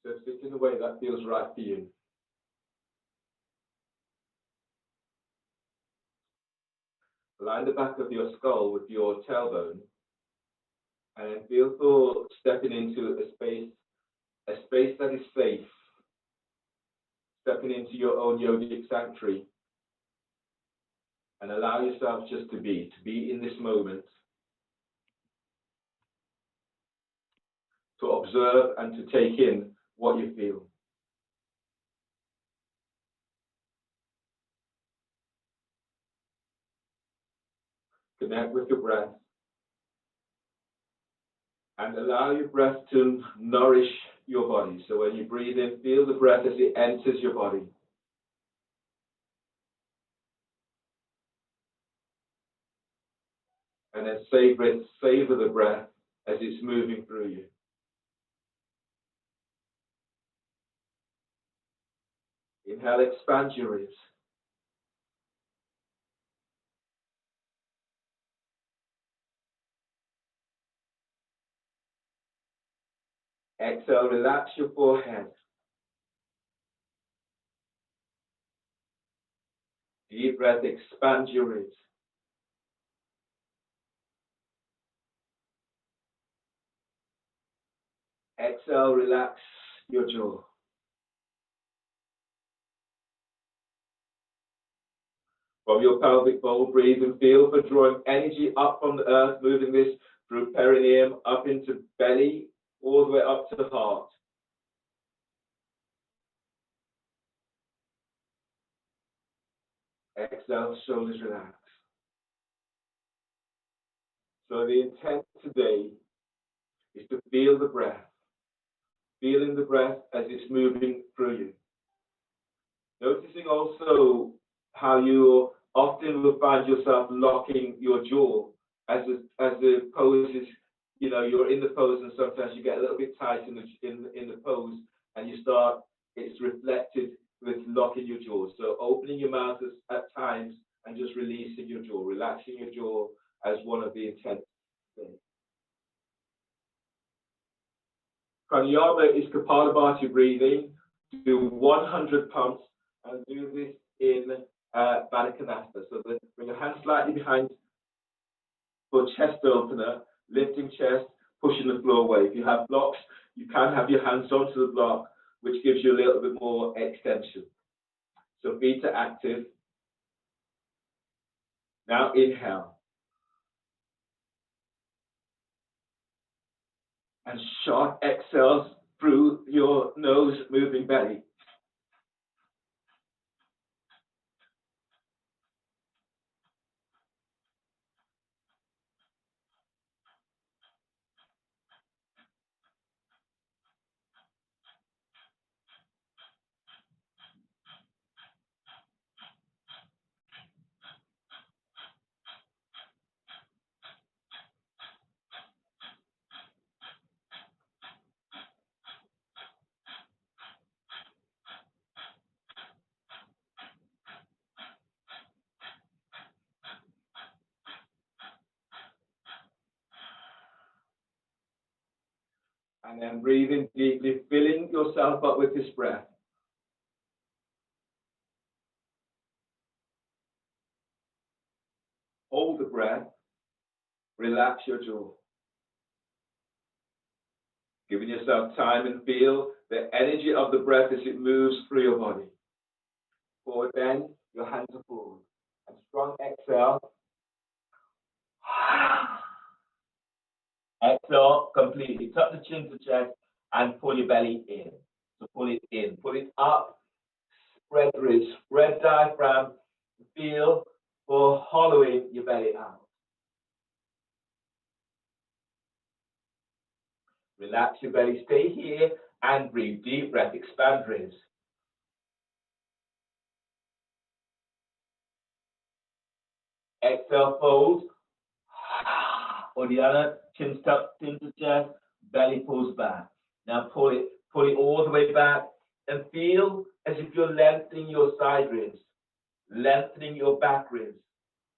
So sit in a way that feels right for you. Align the back of your skull with your tailbone, and then feel for stepping into a space that is safe, stepping into your own yogic sanctuary, and allow yourself just to be in this moment, to observe and to take in what you feel. Connect with your breath and allow your breath to nourish your body. So when you breathe in, feel the breath as it enters your body. And then savor the breath as it's moving through you. Inhale, expand your ribs. Exhale, relax your forehead. Deep breath, expand your ribs. Exhale, relax your jaw. From your pelvic bowl, breathe and feel for drawing energy up from the earth, moving this through perineum, up into belly, all the way up to the heart. Exhale, shoulders relax. So the intent today is to feel the breath. Feeling the breath as it's moving through you. Noticing also how you often will find yourself locking your jaw as the pose is, you're in the pose and sometimes you get a little bit tight in the pose and it's reflected with locking your jaw. So opening your mouth at times and just releasing your jaw, relaxing your jaw as one of the intents. Pranayama is Kapalabhati breathing. Do 100 pumps and do this in Baddha Konasana. So bring your hands slightly behind for chest opener, lifting chest, pushing the floor away. If you have blocks, you can have your hands onto the block, which gives you a little bit more extension. So feet are active. Now inhale. And short exhales through your nose, moving belly. And then breathing deeply, filling yourself up with this breath. Hold the breath. Relax your jaw. Giving yourself time and feel the energy of the breath as it moves through your body. Forward bend, your hands are forward. And strong exhale. Exhale completely. Tuck the chin to chest and pull your belly in. So pull it in. Pull it up. Spread ribs. Spread diaphragm. Feel for hollowing your belly out. Relax your belly. Stay here and breathe. Deep breath. Expand ribs. Exhale, fold. Uddiyana, chin tucked into chest, belly pulls back. Now pull it all the way back and feel as if you're lengthening your side ribs, lengthening your back ribs,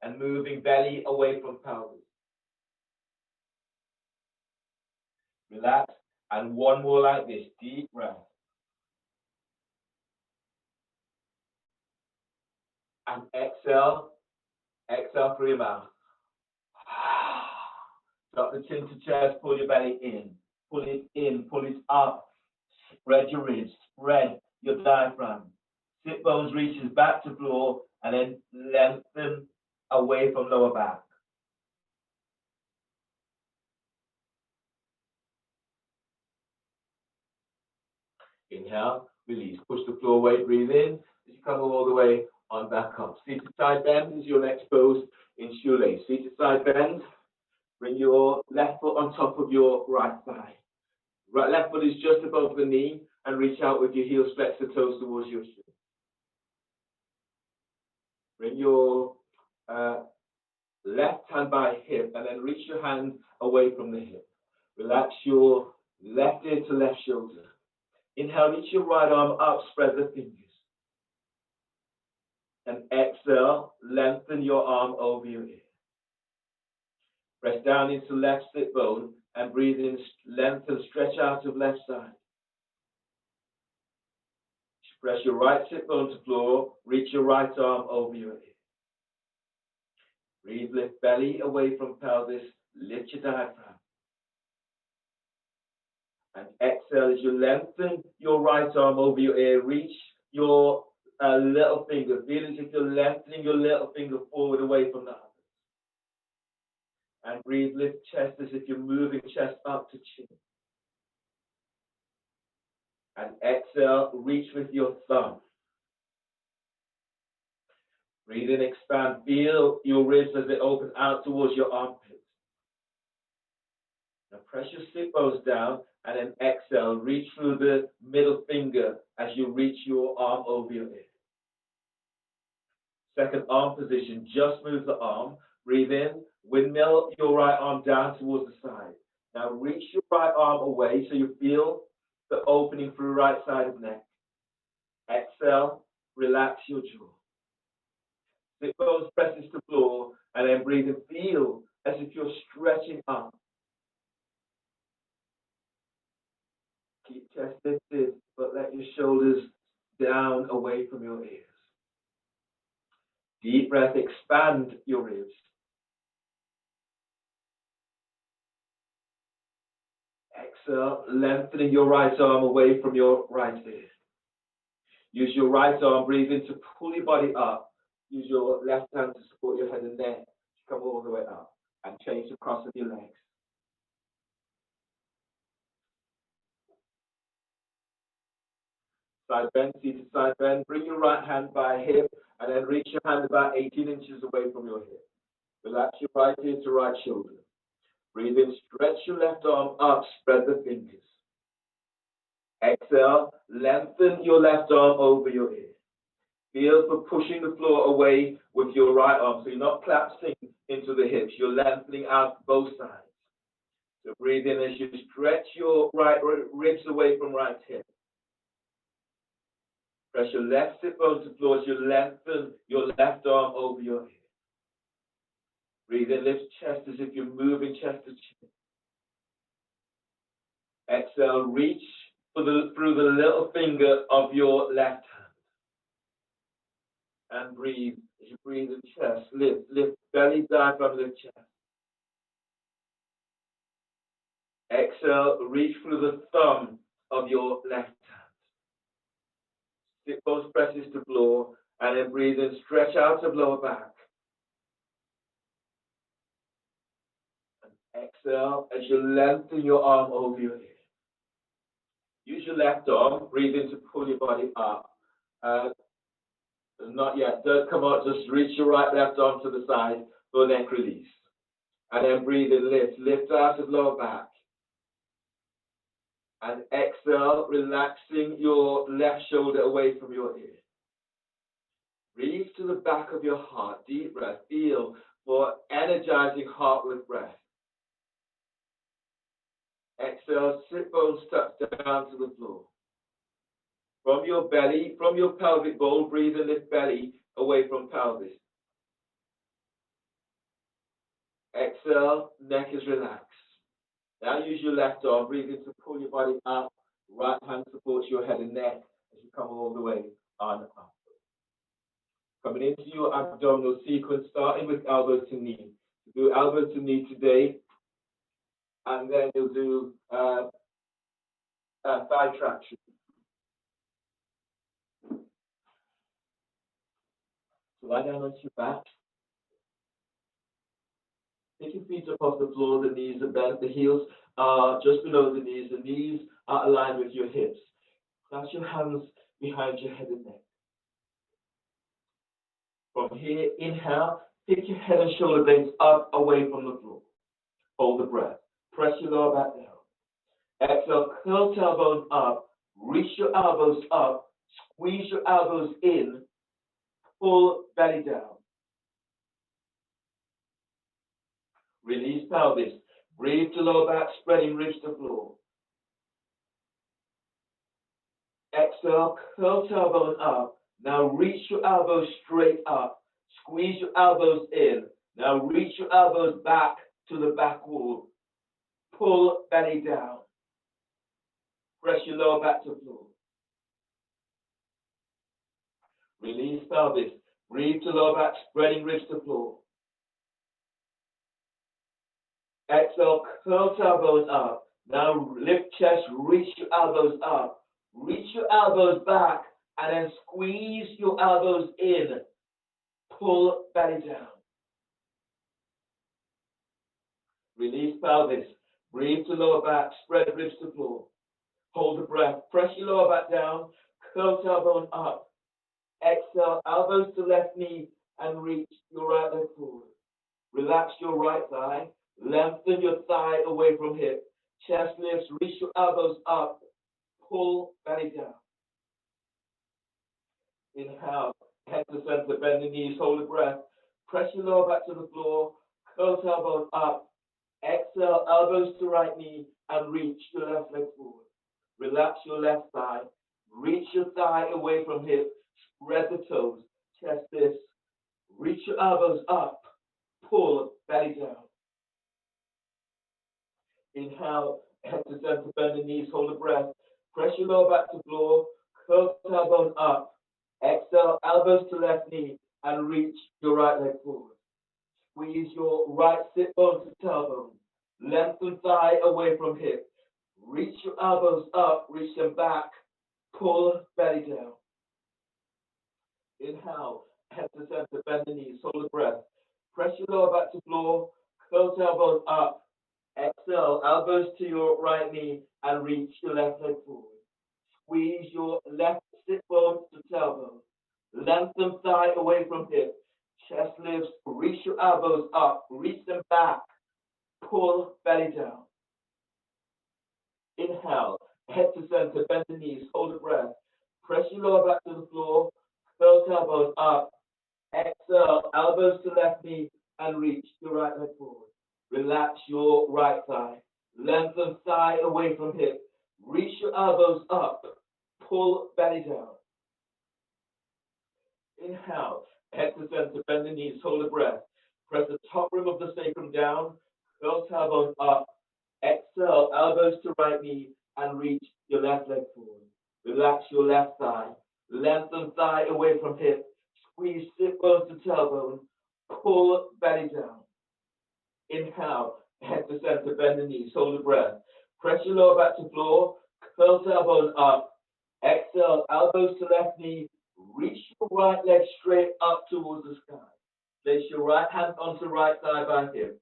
and moving belly away from pelvis. Relax, and one more like this, deep breath. And exhale. Exhale through your mouth. Drop the chin to chest, pull your belly in. Pull it in, pull it up. Spread your ribs, spread your diaphragm. Sit bones reaches back to floor and then lengthen away from lower back. Inhale, release. Push the floor weight, breathe in as you come all the way on back up. Seated side bend is your next pose in shoelace. Seated side bend. Bring your left foot on top of your right thigh. Right left foot is just above the knee and reach out with your heels, flex the toes towards your shin. Bring your left hand by hip and then reach your hand away from the hip. Relax your left ear to left shoulder. Inhale, reach your right arm up, spread the fingers. And exhale, lengthen your arm over your ear. Press down into left sit bone and breathe in, lengthen, stretch out of left side. Press your right sit bone to floor, reach your right arm over your ear. Breathe, lift belly away from pelvis, lift your diaphragm. And exhale as you lengthen your right arm over your ear, reach your little finger. Feel as if you're lengthening your little finger forward away from the others. And breathe, lift chest as if you're moving chest up to chin. And exhale, reach with your thumb. Breathe in, expand, feel your ribs as they open out towards your armpits. Now press your sit bones down and then exhale, reach through the middle finger as you reach your arm over your ear. Second arm position, just move the arm. Breathe in, windmill your right arm down towards the side. Now reach your right arm away so you feel the opening through right side of neck. Exhale, relax your jaw. Sit bones presses to floor and then breathe and feel as if you're stretching up. Keep chest lifted, but let your shoulders down away from your ears. Deep breath, expand your ribs. Exhale, lengthening your right arm away from your right ear. Use your right arm, breathe in to pull your body up. Use your left hand to support your head and neck. Come all the way up and change the cross of your legs. Side bend, seated side bend. Bring your right hand by hip and then reach your hand about 18 inches away from your hip. Relax your right ear to right shoulder. Breathe in, stretch your left arm up, spread the fingers. Exhale, lengthen your left arm over your ear. Feel for pushing the floor away with your right arm, so you're not collapsing into the hips. You're lengthening out both sides. So breathe in as you stretch your right ribs away from right hip. Press your left sit bone to floor as you lengthen your left arm over your ear. Breathe in, lift chest as if you're moving chest to chin. Exhale, reach through the little finger of your left hand. And breathe. As you breathe in chest, lift belly, diaphragm, lift chest. Exhale, reach through the thumb of your left hand. Sit bones presses to floor, and then breathe in, stretch out of lower back. And exhale as you lengthen your arm over your ear. Use your left arm, breathe in to pull your body up. Not yet, don't come out, just reach your right left arm to the side for neck release. And then breathe in, lift out of lower back. And exhale, relaxing your left shoulder away from your ear. Breathe to the back of your heart, deep breath, feel for energizing heart with breath. Exhale, sit bones tucked down to the floor. From your belly, from your pelvic bowl, breathe and lift belly away from pelvis. Exhale, neck is relaxed. Now use your left arm, breathe in to pull your body up. Right hand supports your head and neck as you come all the way on up. Coming into your abdominal sequence, starting with elbow to knee. Do elbow to knee today, and then you'll do thigh traction. So lie down onto your back. Take your feet up off the floor, the knees are bent, the heels are just below the knees are aligned with your hips. Clasp your hands behind your head and neck. From here, inhale, take your head and shoulder blades up away from the floor. Hold the breath. Press your lower back down. Exhale, curl tailbone up, reach your elbows up, squeeze your elbows in, pull belly down. Release pelvis. Breathe to lower back, spreading ribs to floor. Exhale, curl tailbone up. Now reach your elbows straight up. Squeeze your elbows in. Now reach your elbows back to the back wall. Pull belly down. Press your lower back to floor. Release pelvis. Breathe to lower back, spreading ribs to floor. Exhale, curl tailbone up. Now lift chest, reach your elbows up. Reach your elbows back, and then squeeze your elbows in. Pull belly down. Release pelvis. Breathe to lower back, spread ribs to floor. Hold the breath. Press your lower back down. Curl tailbone up. Exhale, elbows to left knee, and reach your right leg forward. Relax your right thigh. Lengthen your thigh away from hip. Chest lifts. Reach your elbows up. Pull belly down. Inhale. Head to center. Bend the knees. Hold the breath. Press your lower back to the floor. Curl tailbone up. Exhale. Elbows to right knee and reach your left leg forward. Relax your left thigh. Reach your thigh away from hip. Spread the toes. Chest lifts. Reach your elbows up. Pull belly down. Inhale, head to center, bend the knees, hold the breath. Press your lower back to floor, curl tailbone up. Exhale, elbows to left knee, and reach your right leg forward. Squeeze your right sit bone to tailbone. Lengthen thigh away from hip. Reach your elbows up, reach them back. Pull belly down. Inhale, head to center, bend the knees, hold the breath. Press your lower back to floor, curl tailbone up. Exhale, elbows to your right knee and reach your left leg forward. Squeeze your left sit bone to tailbone. Lengthen thigh away from hip. Chest lifts, reach your elbows up, reach them back. Pull belly down. Inhale, head to center, bend the knees, hold the breath. Press your lower back to the floor, curl tailbone up. Exhale, elbows to left knee and reach your right leg forward. Relax your right thigh. Lengthen thigh away from hip. Reach your elbows up. Pull belly down. Inhale. Head to center. Bend the knees. Hold the breath. Press the top rim of the sacrum down. Curl tailbone up. Exhale. Elbows to right knee and reach your left leg forward. Relax your left thigh. Lengthen thigh away from hip. Squeeze sit bone to tailbone. Pull belly down. Inhale, head to center, bend the knees, hold the breath. Press your lower back to floor, curl tailbone up. Exhale, elbows to left knee, reach your right leg straight up towards the sky. Place your right hand onto right thigh by hip.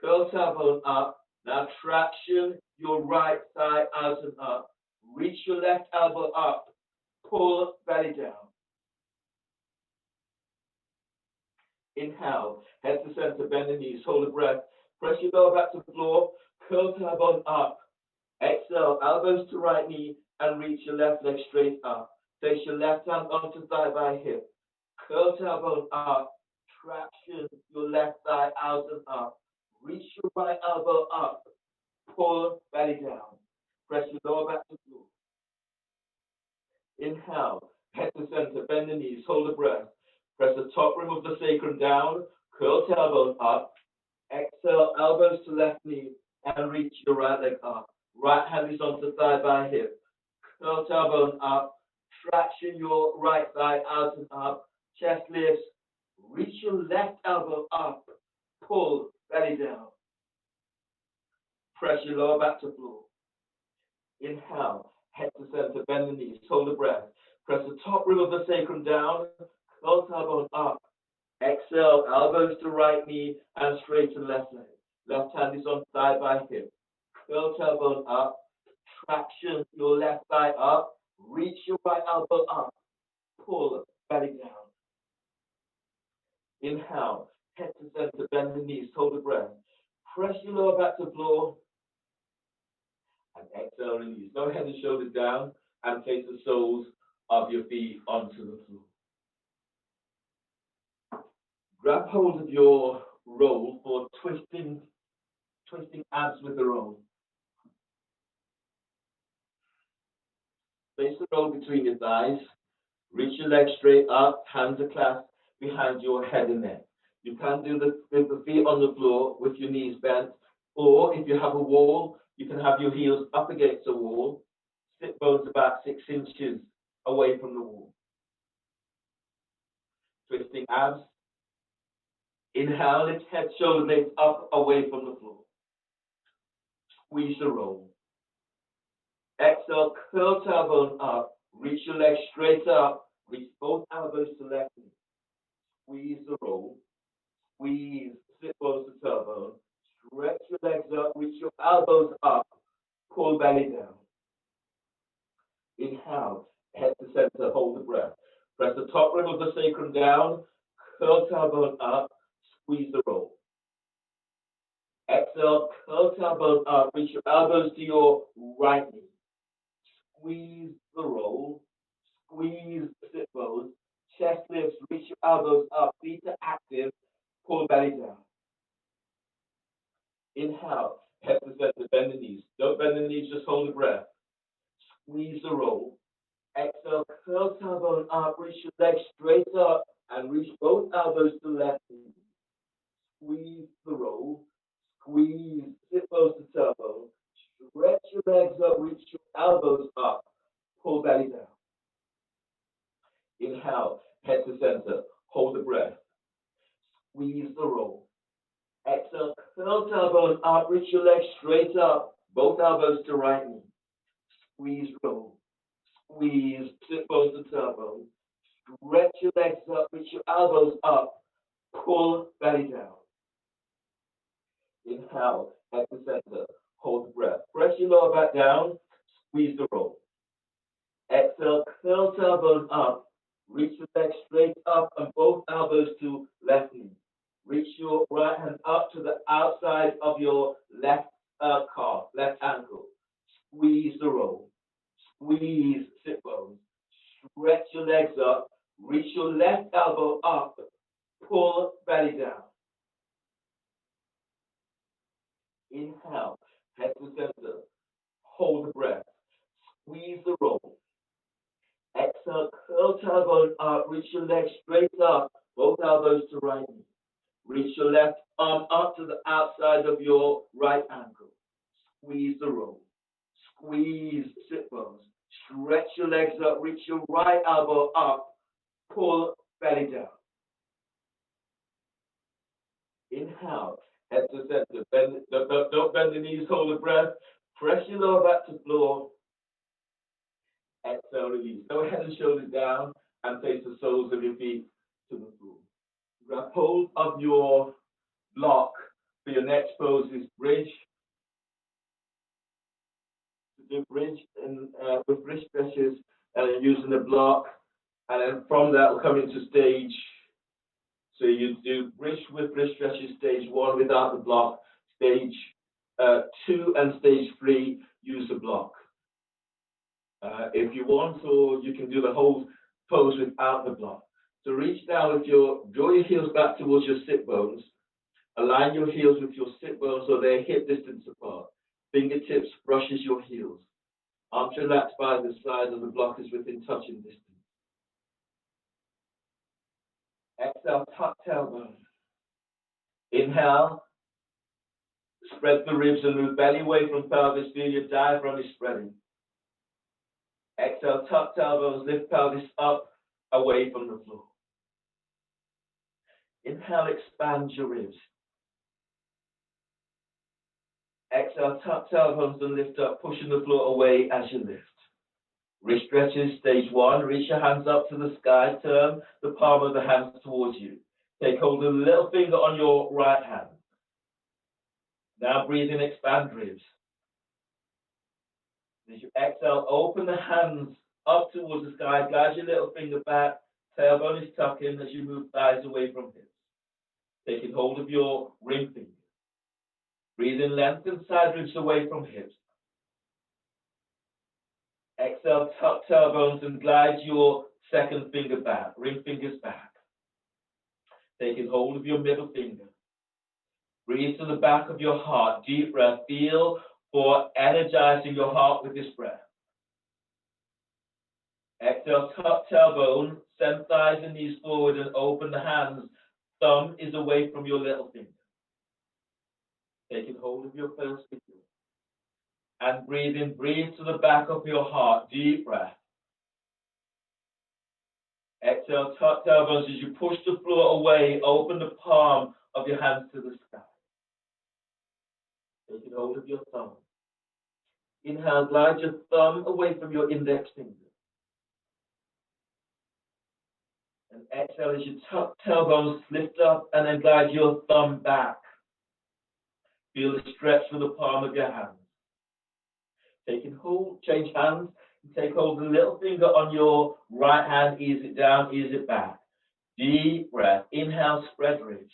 Curl tailbone up. Now traction your right thigh out and up. Reach your left elbow up. Pull belly down. Inhale, head to center, bend the knees, hold the breath. Press your lower back to the floor, curl tailbone up. Exhale, elbows to right knee and reach your left leg straight up. Place your left hand onto thigh by hip. Curl tailbone up. Traction your left thigh out and up. Reach your right elbow up. Pull belly down. Press your lower back to the floor. Inhale, head to center, bend the knees, hold the breath. Press the top rim of the sacrum down, curl tailbone up. Exhale, elbows to left knee and reach your right leg up. Right hand is onto thigh by hip. Curl tailbone up. Traction your right thigh out and up. chest lifts, reach your left elbow up, pull belly down. Press your lower back to floor. Inhale, head to center, bend the knees, hold the breath. Press the top rib of the sacrum down, curl tailbone up. Exhale, elbows to right knee and straight to left leg. Left hand is on thigh by hip. Curl tailbone up, traction your left thigh up, reach your right elbow up, pull belly down. Inhale, head to center, bend the knees, hold the breath. Press your lower back to floor. And exhale, release. No head and shoulders down, and place the soles of your feet onto the floor. Grab hold of your roll for twisting abs with the roll. Place the roll between your thighs. Reach your legs straight up, hands are clasped behind your head and neck. You can do this with the feet on the floor with your knees bent, or if you have a wall, you can have your heels up against the wall, sit bones about 6 inches away from the wall. Twisting abs. Inhale, lift head, shoulder blades up away from the floor. Squeeze the roll. Exhale, curl tailbone up. Reach your legs straight up. Reach both elbows to left knee. Squeeze the roll. Squeeze, sit bones to tailbone. Stretch your legs up. Reach your elbows up. Pull belly down. Inhale, head to center, hold the breath. Press the top rib of the sacrum down. Curl tailbone up. Squeeze the roll. Exhale, curl tailbone up. Reach your elbows to your right knee. Squeeze the roll. Squeeze the sit bones. Chest lifts. Reach your elbows up. Feet are active. Pull belly down. Inhale, head to center, bend the knees. Don't bend the knees, just hold the breath. Squeeze the roll. Exhale, curl tailbone up. Reach your legs straight up and reach both elbows to left knee. Squeeze the roll. Squeeze, sit bones to tailbone. Stretch your legs up, reach your elbows up. Pull belly down. Inhale, head to center. Hold the breath. Squeeze the roll. Exhale, curl tailbone up, reach your legs straight up. Both elbows to right knee. Squeeze roll. Squeeze, sit bones to tailbone. Stretch your legs up, reach your elbows up. Pull belly down. Inhale, head to center. Hold the breath. Press your lower back down. Squeeze the roll. Exhale, curl tailbone up. Reach the legs straight up and both elbows to left knee. Reach your right hand up to the outside of your left calf, left ankle. Squeeze the roll. Squeeze sit bones. Stretch your legs up. Reach your left elbow up. Pull belly down. Inhale, head to center. Hold the breath. Squeeze the roll. Exhale, curl tailbone up. Reach your legs straight up. Both elbows to right knee. Reach your left arm up to the outside of your right ankle. Squeeze the roll. Squeeze sit bones. Stretch your legs up. Reach your right elbow up. Pull belly down. Inhale, head to center. Don't bend the knees, hold the breath. Press your lower back to floor. Exhale, release. Go head and shoulders down and place the soles of your feet to the floor. Grab hold of your block for your next pose is bridge. Do bridge and with wrist stretches and using the block, and then from that we'll come into stage. So you do bridge with wrist stretches, stage 1 without the block, stage 2 and stage 3 use the block. If you want, or you can do the whole pose without the block. So reach down with draw your heels back towards your sit bones. Align your heels with your sit bones so they're hip distance apart. Fingertips brushes your heels. Arms relaxed by the side of the block is within touching distance. Exhale, tuck tailbone. Inhale, spread the ribs and move belly away from pelvis. Feel your diaphragm is spreading. Exhale, tuck tailbones, lift pelvis up, away from the floor. Inhale, expand your ribs. Exhale, tuck tailbones and lift up, pushing the floor away as you lift. Wrist stretches, stage 1. Reach your hands up to the sky. Turn the palm of the hands towards you. Take hold of the little finger on your right hand. Now breathe in, expand ribs. As you exhale, open the hands up towards the sky. Glide your little finger back. Tailbone is tucking as you move thighs away from hips. Taking hold of your ring finger. Breathe in, lengthen side ribs away from hips. Exhale, tuck tailbones and glide your second finger back. Ring fingers back. Taking hold of your middle finger. Breathe to the back of your heart. Deep breath. Feel for energizing your heart with this breath. Exhale, tuck tailbone, send thighs and knees forward and open the hands. Thumb is away from your little finger. Taking hold of your first finger. And breathe in, breathe to the back of your heart. Deep breath. Exhale, tuck tailbones as you push the floor away. Open the palm of your hands to the sky. Taking hold of your thumb. Inhale, glide your thumb away from your index finger. And exhale as you tuck tailbones, lift up, and then glide your thumb back. Feel the stretch for the palm of your hand. Taking hold, change hands, and take hold of the little finger on your right hand, ease it down, ease it back. Deep breath. Inhale, spread ribs.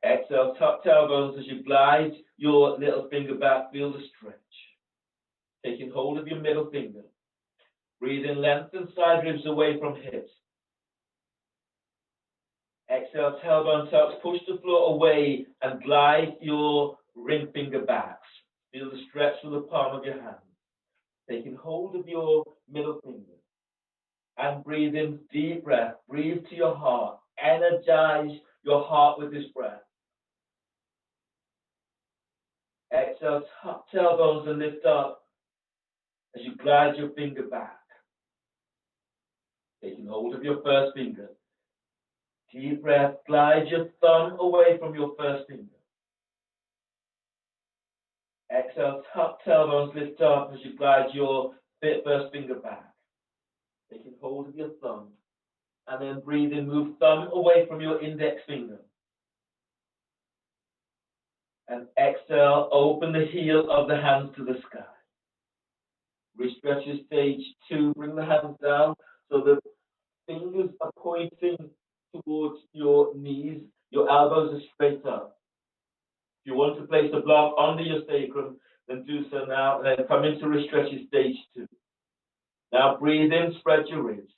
Exhale, tuck tailbones as you glide your little finger back, feel the stretch. Taking hold of your middle finger. Breathe in, lengthen side ribs away from hips. Exhale, tailbone tucks, push the floor away and glide your ring finger backs. Feel the stretch from the palm of your hand. Taking hold of your middle finger. And breathe in, deep breath. Breathe to your heart. Energize your heart with this breath. Exhale, tuck tailbones and lift up as you glide your finger back. Taking hold of your first finger. Deep breath, glide your thumb away from your first finger. Exhale, tuck tailbones, lift up as you glide your first finger back. Taking hold of your thumb. And then breathe in, move thumb away from your index finger. And exhale, open the heel of the hands to the sky. Wrist stretches, stage 2. Bring the hands down so the fingers are pointing towards your knees. Your elbows are straight up. If you want to place a block under your sacrum, then do so now. And then come into wrist stretches, stage 2. Now breathe in, spread your ribs.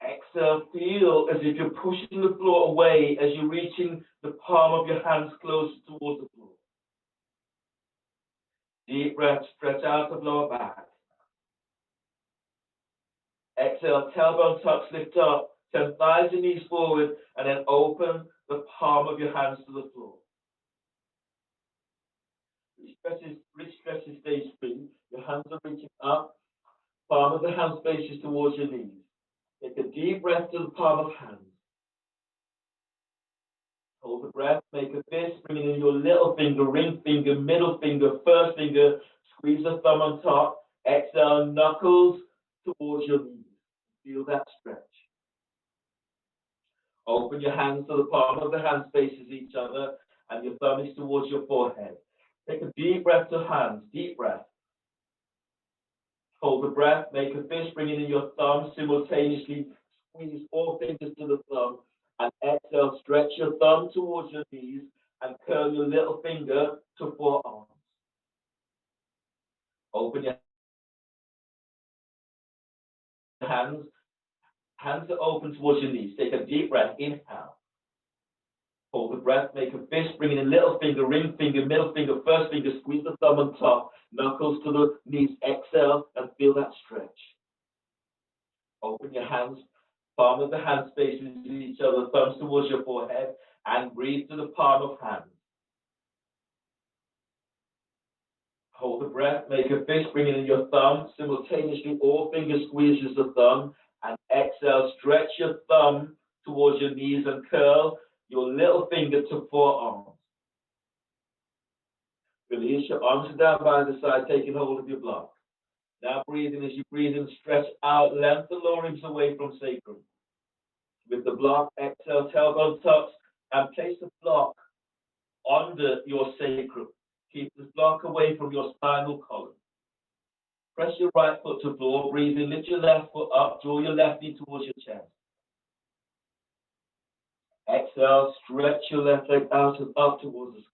Exhale, feel as if you're pushing the floor away as you're reaching the palm of your hands closer towards the floor. Deep breath, stretch out the lower back. Exhale, tailbone tucks, lift up, send thighs and knees forward, and then open the palm of your hands to the floor. Wrist stretches, stage 3. Your hands are reaching up, palm of the hand faces towards your knees. Take a deep breath to the palm of hands. Hold the breath, make a fist, bring in your little finger, ring finger, middle finger, first finger, squeeze the thumb on top. Exhale, knuckles towards your knees. Feel that stretch. Open your hands so the palm of the hands faces each other and your thumb is towards your forehead. Take a deep breath to hands, deep breath. Hold the breath, make a fist, bring in your thumb, simultaneously squeeze all fingers to the thumb, and exhale, stretch your thumb towards your knees and curl your little finger to forearms. Open your hands. Hands are open towards your knees. Take a deep breath. Inhale. Hold the breath. Make a fist. Bring in a little finger, ring finger, middle finger, first finger. Squeeze the thumb on top. Knuckles to the knees. Exhale and feel that stretch. Open your hands. Palm of the hands faces each other. Thumbs towards your forehead. And breathe to the palm of hands. Hold the breath, make a fist, bringing in your thumb. Simultaneously, all fingers squeezes the thumb. And exhale, stretch your thumb towards your knees and curl your little finger to forearms. Release your arms down by the side, taking hold of your block. Now breathe in. As you breathe in, stretch out, length the lower ribs away from sacrum. With the block, exhale, tailbone tucks, and place the block under your sacrum. Keep this block away from your spinal column. Press your right foot to the floor. Breathe in, lift your left foot up, draw your left knee towards your chest. Exhale, stretch your left leg out and up towards the sky.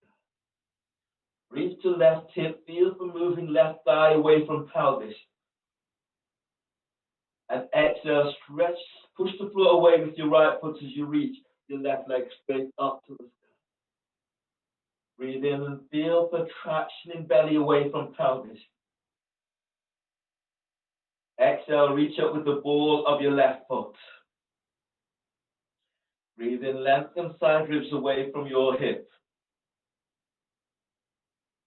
Breathe to left hip, feel for moving left thigh away from pelvis. And exhale, stretch, push the floor away with your right foot as you reach your left leg straight up to the sky. Breathe in and feel for traction in belly away from pelvis. Exhale, reach up with the ball of your left foot. Breathe in, lengthen side ribs away from your hip.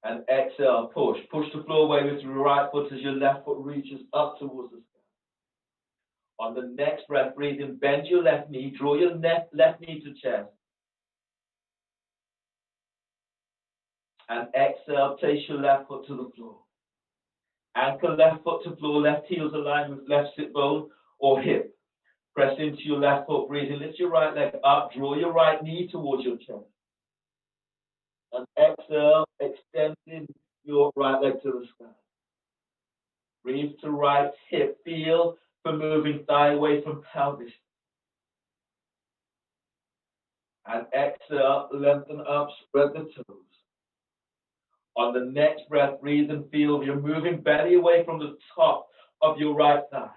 And exhale, push. Push the floor away with your right foot as your left foot reaches up towards the sky. On the next breath, breathe in, bend your left knee, draw your left knee to chest. And exhale, place your left foot to the floor. Anchor left foot to floor, left heels aligned with left sit bone or hip. Press into your left foot, breathe in, lift your right leg up, draw your right knee towards your chest. And exhale, extending your right leg to the sky. Breathe to right hip, feel for moving thigh away from pelvis. And exhale, lengthen up, spread the toes. On the next breath, breathe and feel you're moving belly away from the top of your right thigh.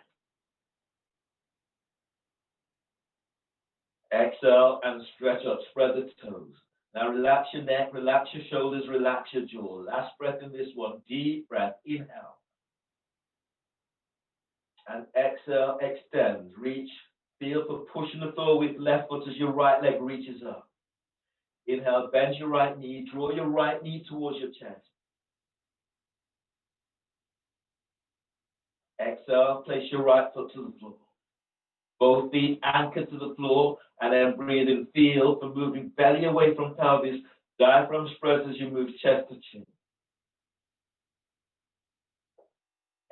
Exhale and stretch up, spread the toes. Now relax your neck, relax your shoulders, relax your jaw. Last breath in this one, deep breath, inhale. And exhale, extend, reach, feel for pushing the floor with left foot as your right leg reaches up. Inhale, bend your right knee, draw your right knee towards your chest. Exhale, place your right foot to the floor. Both feet anchored to the floor, and then breathe and feel for moving belly away from pelvis, diaphragm spreads as you move chest to chin.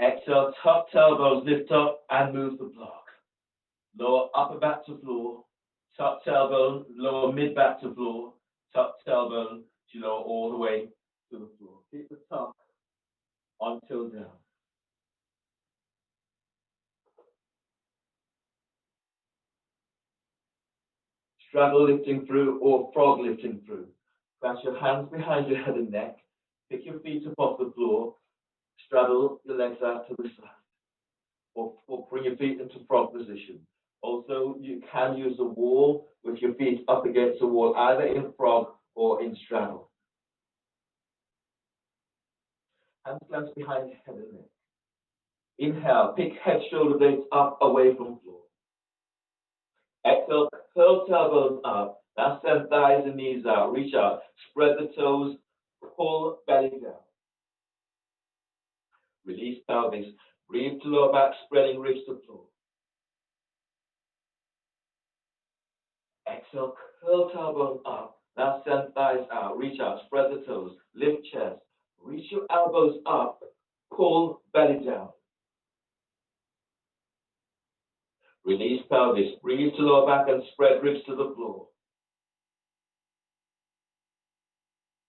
Exhale, tuck tailbones, lift up and move the block. Lower upper back to floor, tuck tailbone, lower mid back to floor, tuck tailbone to lower all the way to the floor. Keep the tuck until down. Straddle lifting through or frog lifting through. Clasp your hands behind your head and neck. Pick your feet up off the floor. Straddle your legs out to the side. Or bring your feet into frog position. Also, you can use the wall with your feet up against the wall, either in frog or in straddle. Hands clasped behind your head and neck. Inhale, pick head, shoulder blades up away from floor. Exhale, curl tailbones up. Now send thighs and knees out. Reach out. Spread the toes. Pull belly down. Release pelvis. Breathe to lower back, spreading ribs to floor. Exhale, curl tailbone up. Now send thighs out. Reach out. Spread the toes. Lift chest. Reach your elbows up. Pull belly down. Release pelvis. Breathe to lower back and spread ribs to the floor.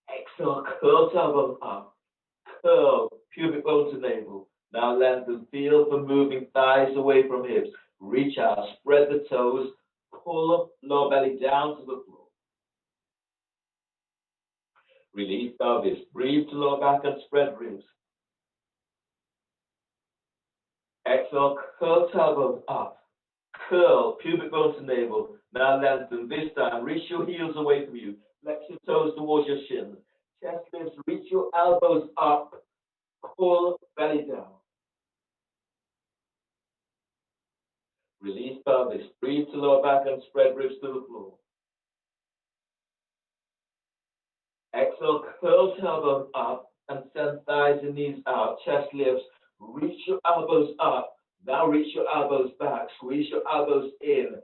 Exhale, curl tailbone up. Curl pubic bone to navel. Now lengthen. Feel for moving thighs away from hips. Reach out. Spread the toes. Pull lower belly down to the floor. Release pelvis. Breathe to lower back and spread ribs. Exhale, curl tailbone up. Curl pubic bone to navel. Now lengthen. This time, reach your heels away from you. Flex your toes towards your shins. Chest lifts. Reach your elbows up. Pull belly down. Release pelvis. Breathe to lower back and spread ribs to the floor. Exhale, curl tailbone up. and send thighs and knees out, chest lifts, reach your elbows up, now reach your elbows back, squeeze your elbows in,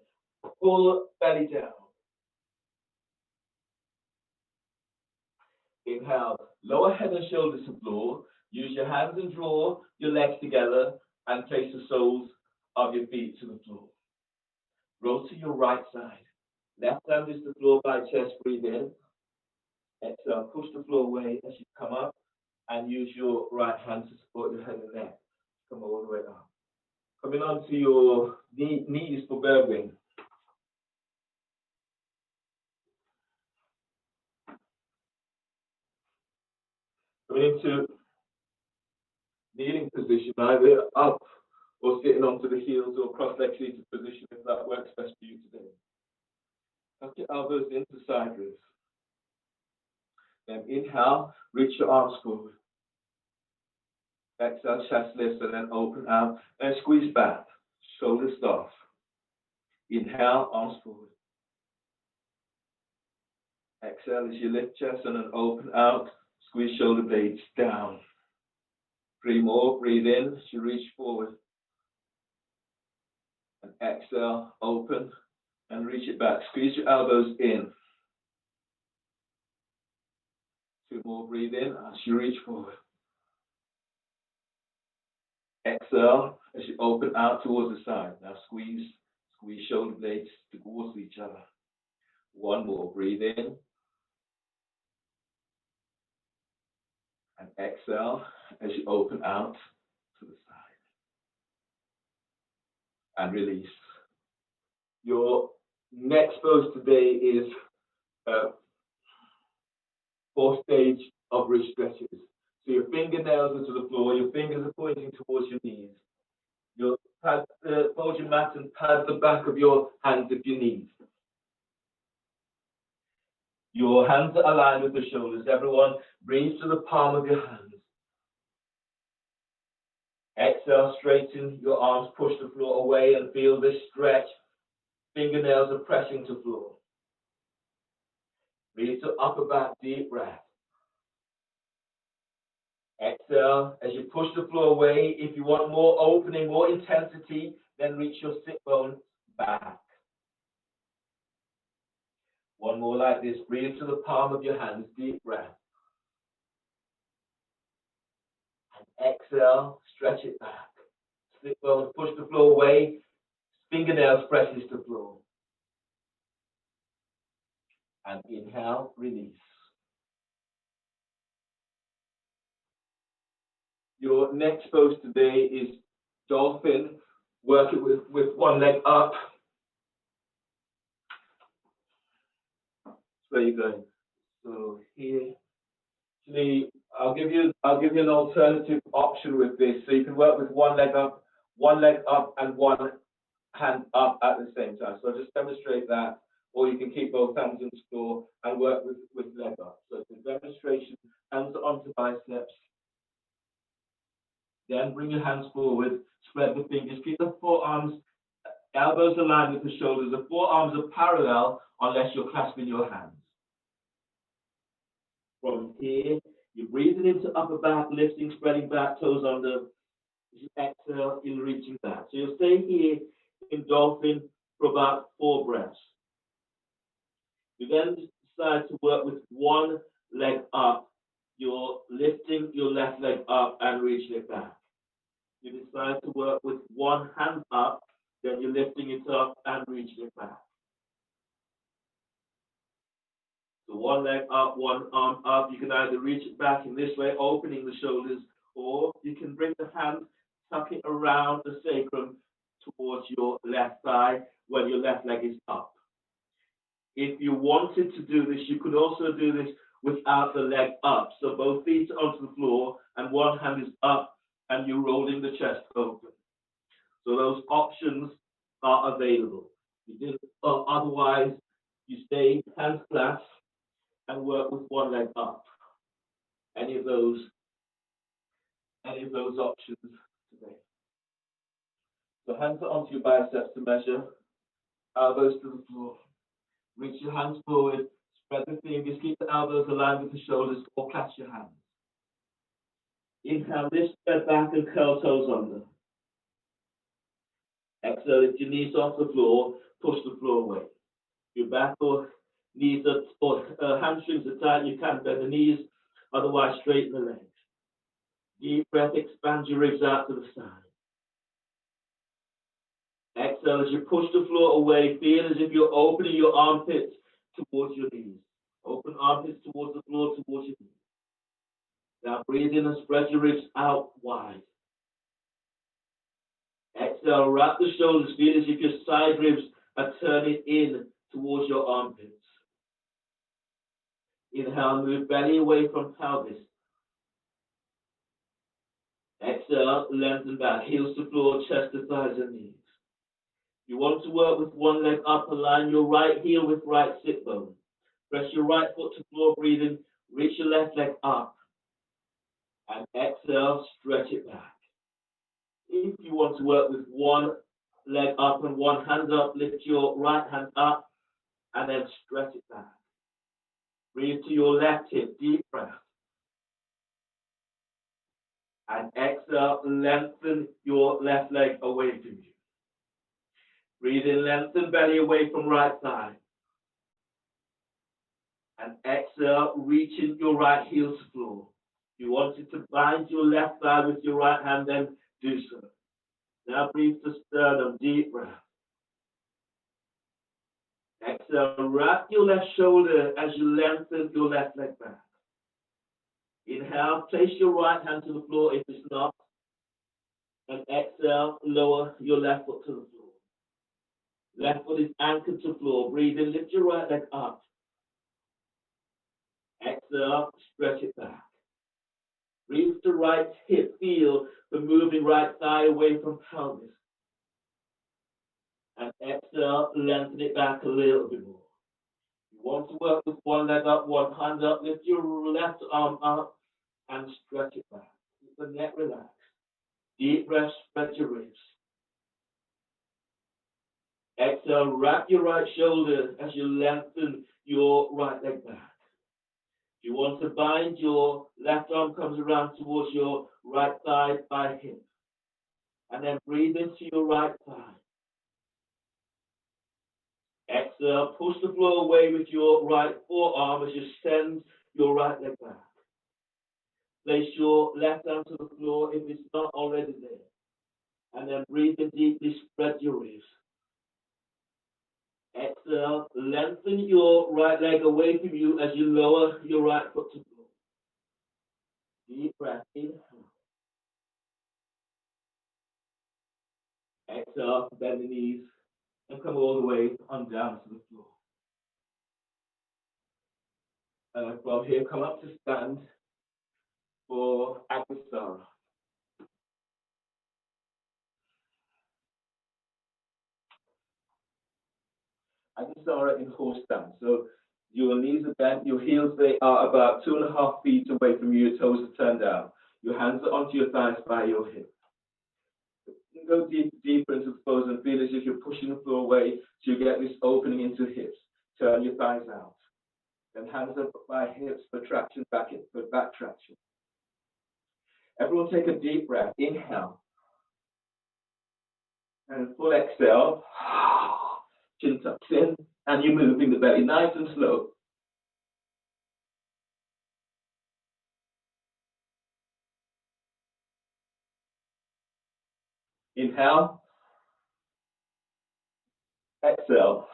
pull belly down. Inhale, lower head and shoulders to floor, use your hands and draw your legs together and place the soles of your feet to the floor. Roll to your right side. Left hand is the floor by chest, breathe in. Exhale, push the floor away as you come up and use your right hand to support your head and neck. Come all the way up. Coming on to your knees for bird wing. Coming into kneeling position, either up or sitting onto the heels or cross-leg seated position if that works best for you today. Tuck your elbows into side ribs. Then inhale, reach your arms forward. Exhale, chest lifts and then open out and squeeze back. Shoulders soft. Inhale, arms forward. Exhale as you lift chest and then open out. Squeeze shoulder blades down. 3 more. Breathe in as you reach forward. And exhale, open and reach it back. Squeeze your elbows in. 2 more. Breathe in as you reach forward. Exhale as you open out towards the side. Now squeeze shoulder blades towards each other. 1 more. Breathe in. And exhale as you open out to the side. And release. Your next pose today is 4 stage of wrist stretches. So your fingernails are to the floor, your fingers are pointing towards your knees. You'll fold your mat and pad the back of your hands if you need. Your hands are aligned with the shoulders. Everyone, breathe to the palm of your hands. Exhale, straighten your arms, push the floor away and feel this stretch. Fingernails are pressing to floor. Breathe to upper back, deep breath. Exhale, as you push the floor away, if you want more opening, more intensity, then reach your sit bone back. 1 more like this. Breathe to the palm of your hands, deep breath. And exhale, stretch it back. Sit bones, push the floor away, fingernails presses to floor. And inhale, release. Your next pose today is Dolphin. Work it with 1 leg up. Where you're going. So here, actually, I'll give you an alternative option with this. So you can work with 1 leg up, and 1 hand up at the same time. So I'll just demonstrate that, or you can keep both hands on the floor and work with leg up. So it's a demonstration, hands onto biceps. Then bring your hands forward, spread the fingers, keep the forearms, elbows aligned with the shoulders. The forearms are parallel unless you're clasping your hands. From here, you're breathing into upper back, lifting, spreading back, toes under. As you exhale, you're reaching back. So you'll stay here in Dolphin for about 4 breaths. You then decide to work with 1 leg up. You're lifting your left leg up and reaching it back. You decide to work with 1 hand up, then you're lifting it up and reaching it back. So 1 leg up, 1 arm up. You can either reach it back in this way, opening the shoulders, or you can bring the hand, tuck it around the sacrum towards your left thigh when your left leg is up. If you wanted to do this, you could also do this without the leg up. So both feet are onto the floor and 1 hand is up and you're rolling the chest open. So those options are available. Otherwise, you stay hands clasped and work with 1 leg up. Any of those options today. So hands are onto your biceps to measure, elbows to the floor. Reach your hands forward, spread the fingers, keep the elbows aligned with the shoulders, or clasp your hands. Inhale, lift that back and curl toes under. Exhale, lift your knees off the floor, push the floor away. Your back or knees or hamstrings are tight, you can bend the knees, otherwise straighten the legs. Deep breath, expand your ribs out to the side. Exhale as you push the floor away, feel as if you're opening your armpits towards your knees. Open armpits towards the floor, towards your knees. Now breathe in and spread your ribs out wide. Exhale, wrap the shoulders, feel as if your side ribs are turning in towards your armpits. Inhale, move belly away from pelvis. Exhale, lengthen back, heels to floor, chest to thighs and knees. You want to work with one leg up, align your right heel with right sit bone. Press your right foot to floor, breathing, reach your left leg up. And exhale, stretch it back. If you want to work with one leg up and one hand up, lift your right hand up and then stretch it back. Breathe to your left hip, deep breath. And exhale, lengthen your left leg away from you. Breathe in, lengthen belly away from right side. And exhale, reaching your right heel to floor. If you wanted to bind your left thigh with your right hand, then do so. Now breathe to sternum, deep breath. Exhale, wrap your left shoulder as you lengthen your left leg back. Inhale, place your right hand to the floor if it's not. And exhale, lower your left foot to the floor. Left foot is anchored to floor. Breathe in, lift your right leg up. Exhale, stretch it back. Breathe to right hip, feel the moving right thigh away from pelvis. And exhale, lengthen it back a little bit more. You want to work with one leg up, one hand up, lift your left arm up and stretch it back. Keep the neck relaxed. Deep breath, spread your ribs. Exhale, wrap your right shoulder as you lengthen your right leg back. If you want to bind, your left arm comes around towards your right thigh by hip. And then breathe into your right thigh. Exhale, push the floor away with your right forearm as you send your right leg back. Place your left arm to the floor if it's not already there. And then breathe in deeply, spread your ribs. Exhale, lengthen your right leg away from you as you lower your right foot to the floor. Deep breath, inhale. Exhale, bend the knees and come all the way on down to the floor. From here, come up to stand for Agastara. Agastara in horse stance. So your knees are bent, your heels, they are about 2.5 feet away from you, your toes are turned down. Your hands are onto your thighs by your hip. You can go deeper into the pose and feel as if you're pushing the floor away so you get this opening into hips. Turn your thighs out. Then hands up by hips for traction back in, for back traction. Everyone take a deep breath. Inhale. And full exhale. Chin tucks in. And you're moving the belly nice and slow. Inhale. Exhale.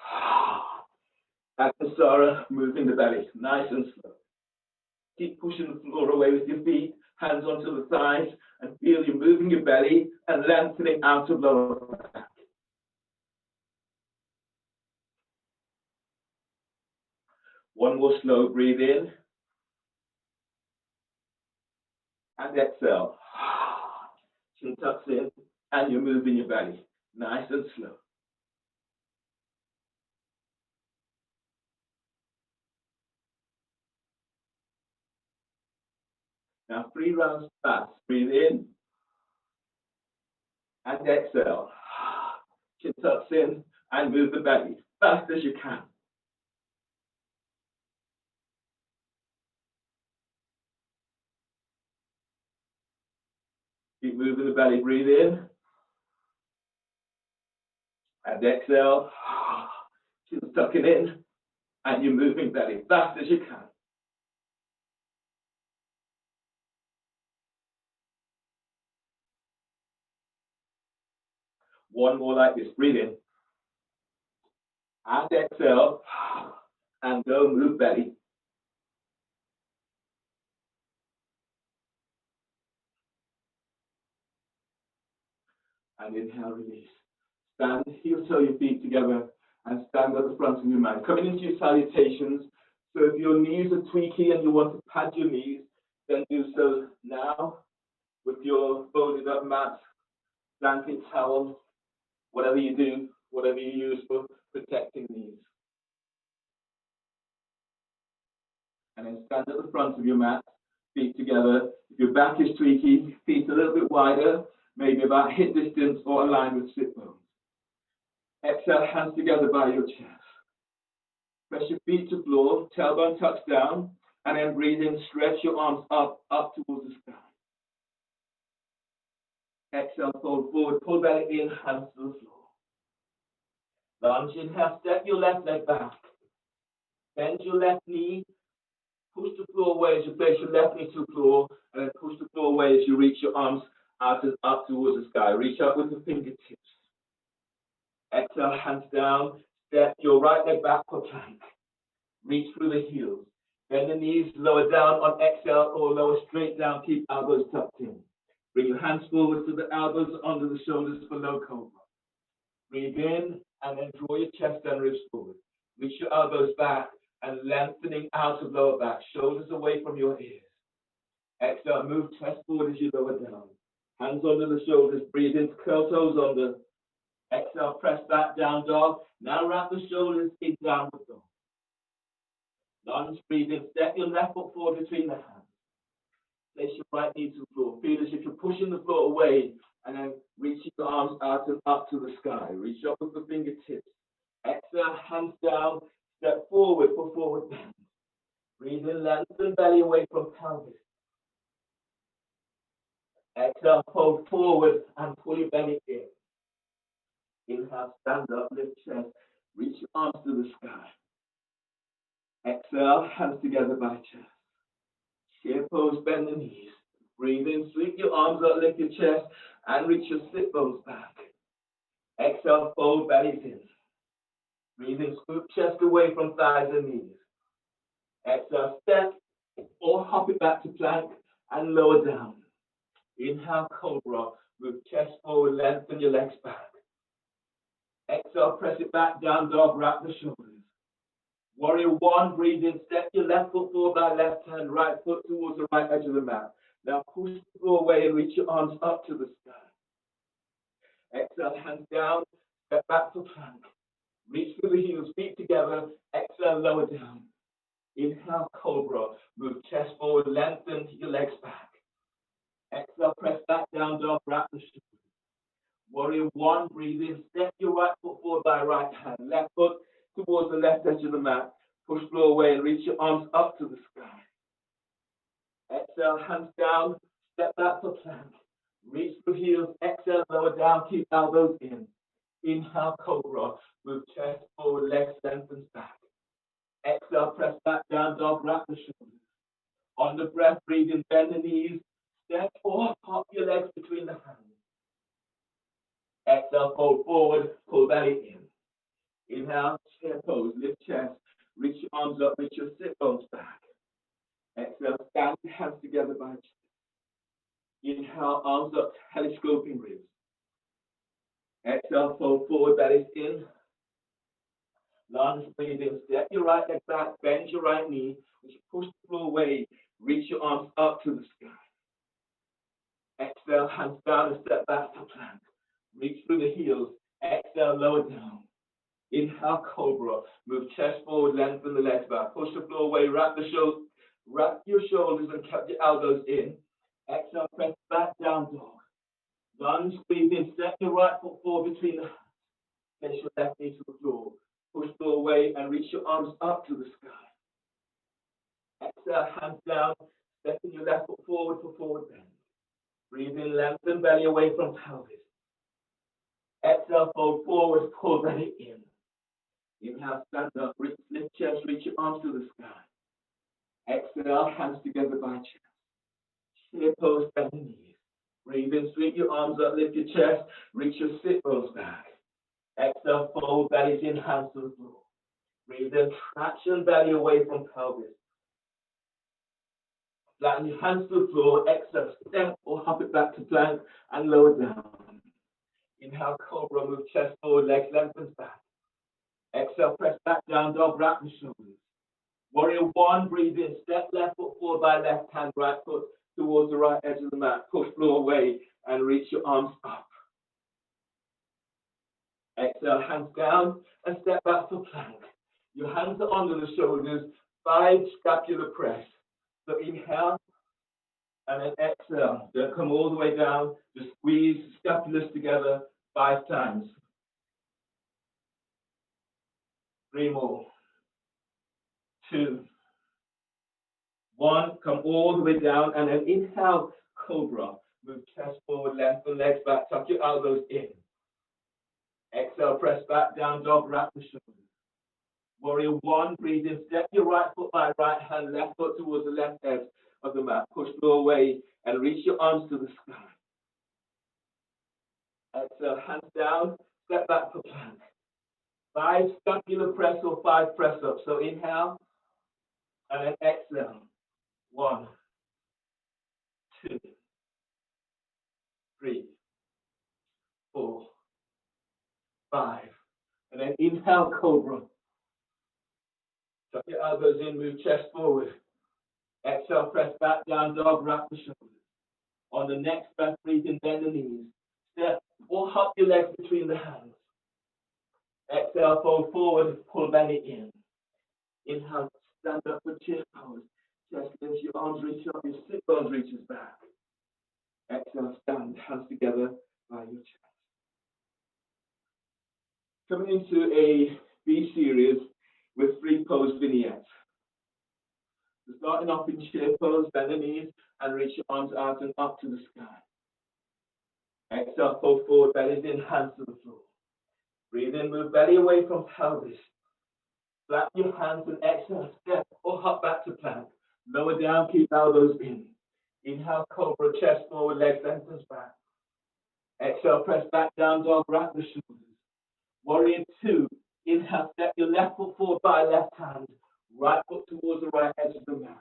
Agastara, moving the belly nice and slow. Keep pushing the floor away with your feet, hands onto the thighs, and feel you're moving your belly and lengthening out of lower back. One more slow breathe in. And exhale. Chin tucks in, and you're moving your belly nice and slow. Now 3 rounds fast. Breathe in and exhale. Chin tucks in and move the belly fast as you can. Keep moving the belly, breathe in. And exhale. Keep sucking in. And you're moving belly fast as you can. One more like this. Breathe in. And exhale. And go, move belly. And inhale, release. Stand, heel toe your feet together and stand at the front of your mat. Coming into your salutations. So if your knees are tweaky and you want to pad your knees, then do so now with your folded up mat, blanket, towel, whatever you do, whatever you use for protecting knees. And then stand at the front of your mat, feet together. If your back is tweaky, feet a little bit wider, maybe about hip distance or aligned with sit bones. Exhale, hands together by your chest. Press your feet to floor, tailbone tucks down, and then breathe in, stretch your arms up towards the sky. Exhale, fold forward, pull belly in, hands to the floor. Lunge, inhale, step your left leg back. Bend your left knee, push the floor away as you place your left knee to the floor, and then push the floor away as you reach your arms out and up towards the sky. Reach out with the fingertips. Exhale, hands down, step your right leg back for plank. Reach through the heels. Bend the knees, lower down on exhale or lower straight down, keep elbows tucked in. Bring your hands forward to the elbows under the shoulders for low cobra. Breathe in and then draw your chest and ribs forward. Reach your elbows back and lengthening out of lower back, shoulders away from your ears. Exhale, move chest forward as you lower down. Hands under the shoulders, breathe in, curl toes under. Exhale, press back, down dog. Now wrap the shoulders in downward dog. Lunge, breathe in, step your left foot forward between the hands. Place your right knee to the floor. Feel as if you're pushing the floor away and then reaching your arms out and up to the sky. Reach up with the fingertips. Exhale, hands down, step forward for forward bend. Breathe in, lengthen belly away from pelvis. Exhale, fold forward and pull your belly in. Inhale, stand up, lift chest, reach your arms to the sky. Exhale, hands together by chest. Chair pose, bend the knees. Breathe in, sweep your arms up, lift your chest, and reach your sit bones back. Exhale, fold bellies in. Breathe in, scoop chest away from thighs and knees. Exhale, step or hop it back to plank and lower down. Inhale, cobra. Move chest forward, lengthen your legs back. Exhale, press it back, down dog, wrap the shoulders. Warrior one, breathe in, step your left foot forward by left hand, right foot towards the right edge of the mat. Now push the floor away and reach your arms up to the sky. Exhale, hands down, step back for plank. Reach through the heels, feet together. Exhale, lower down. Inhale, cobra. Move chest forward, lengthen your legs back. Exhale, press back, down dog, wrap the shoulders. Warrior one, breathe in, step your right foot forward by right hand, left foot towards the left edge of the mat. Push floor away and reach your arms up to the sky. Exhale, hands down, step back for plank. Reach through heels, exhale, lower down, keep elbows in. Inhale, cobra. Move chest forward, legs lengthen back. Exhale, press back, down dog, wrap the shoulders. On the breath, breathe in, bend the knees, step or pop your legs between the hands. Exhale, fold forward, pull belly in. Inhale, chair pose, lift chest, reach your arms up, reach your sit bones back. Exhale, stand your hands together by chest. Inhale, arms up, telescoping ribs. Exhale, fold forward, belly in. Lunge, breathe in, step your right leg back, bend your right knee, push the floor away, reach your arms up to the sky. Exhale, hands down and step back to plank. Reach through the heels, exhale, lower down. Inhale, cobra. Move chest forward, lengthen the legs back. Push the floor away, wrap your shoulders and keep your elbows in. Exhale, press back, down dog. Lunge, breathe in, step your right foot forward between the hands. Place your left knee to the floor. Push the floor away and reach your arms up to the sky. Exhale, hands down, stepping your left foot forward for forward bend. Breathe in, lengthen belly away from pelvis. Exhale, fold forward, pull belly in. Inhale, stand up, lift chest, reach your arms to the sky. Exhale, hands together by chest. Chair pose, bend the knees. Breathe in, sweep your arms up, lift your chest, reach your sit bones back. Exhale, fold, bellies in, hands to the floor. Breathe in, traction belly away from pelvis. Flatten your hands to the floor, exhale, step or hop it back to plank and lower down. Inhale, cobra, move chest forward, legs lengthens back. Exhale, press back down, dog, wrap the shoulders. Warrior one, breathe in, step left foot forward by left hand, right foot towards the right edge of the mat. Push floor away and reach your arms up. Exhale, hands down and step back for plank. Your hands are under the shoulders, 5 scapular press. So inhale and then exhale. Don't come all the way down. Just squeeze scapulars together 5 times. 3 more. 2. 1. Come all the way down and then inhale, cobra. Move chest forward, lengthen legs back, tuck your elbows in. Exhale, press back down, dog, wrap the shoulders. Warrior one, breathe in, step your right foot by right hand, left foot towards the left edge of the mat. Push floor away and reach your arms to the sky. Exhale, hands down, step back for plank. 5 scapular press or 5 press ups. So inhale and then exhale. 1, 2, 3, 4, 5. And then inhale, cobra. Tuck your elbows in, move chest forward. Exhale, press back down, dog, wrap the shoulders. On the next breath, breathe in, bend the knees. Step or hop your legs between the hands. Exhale, fold forward, pull belly in. Inhale, stand up for chair pose. Chest lifts, your arms reach up, your sit bones reaches back. Exhale, stand, hands together by your chest. Coming into a B series with 3 pose vignettes. So starting off in chair pose, bend the knees and reach your arms out and up to the sky. Exhale, fold forward, bellies in, hands to the floor. Breathe in, move belly away from pelvis. Flap your hands and exhale, step or hop back to plank. Lower down, keep elbows in. Inhale, cobra, chest forward, legs lengthens back. Exhale, press back down, dog, wrap the shoulders. Warrior 2, inhale, step your left foot forward by left hand, right foot towards the right edge of the mat.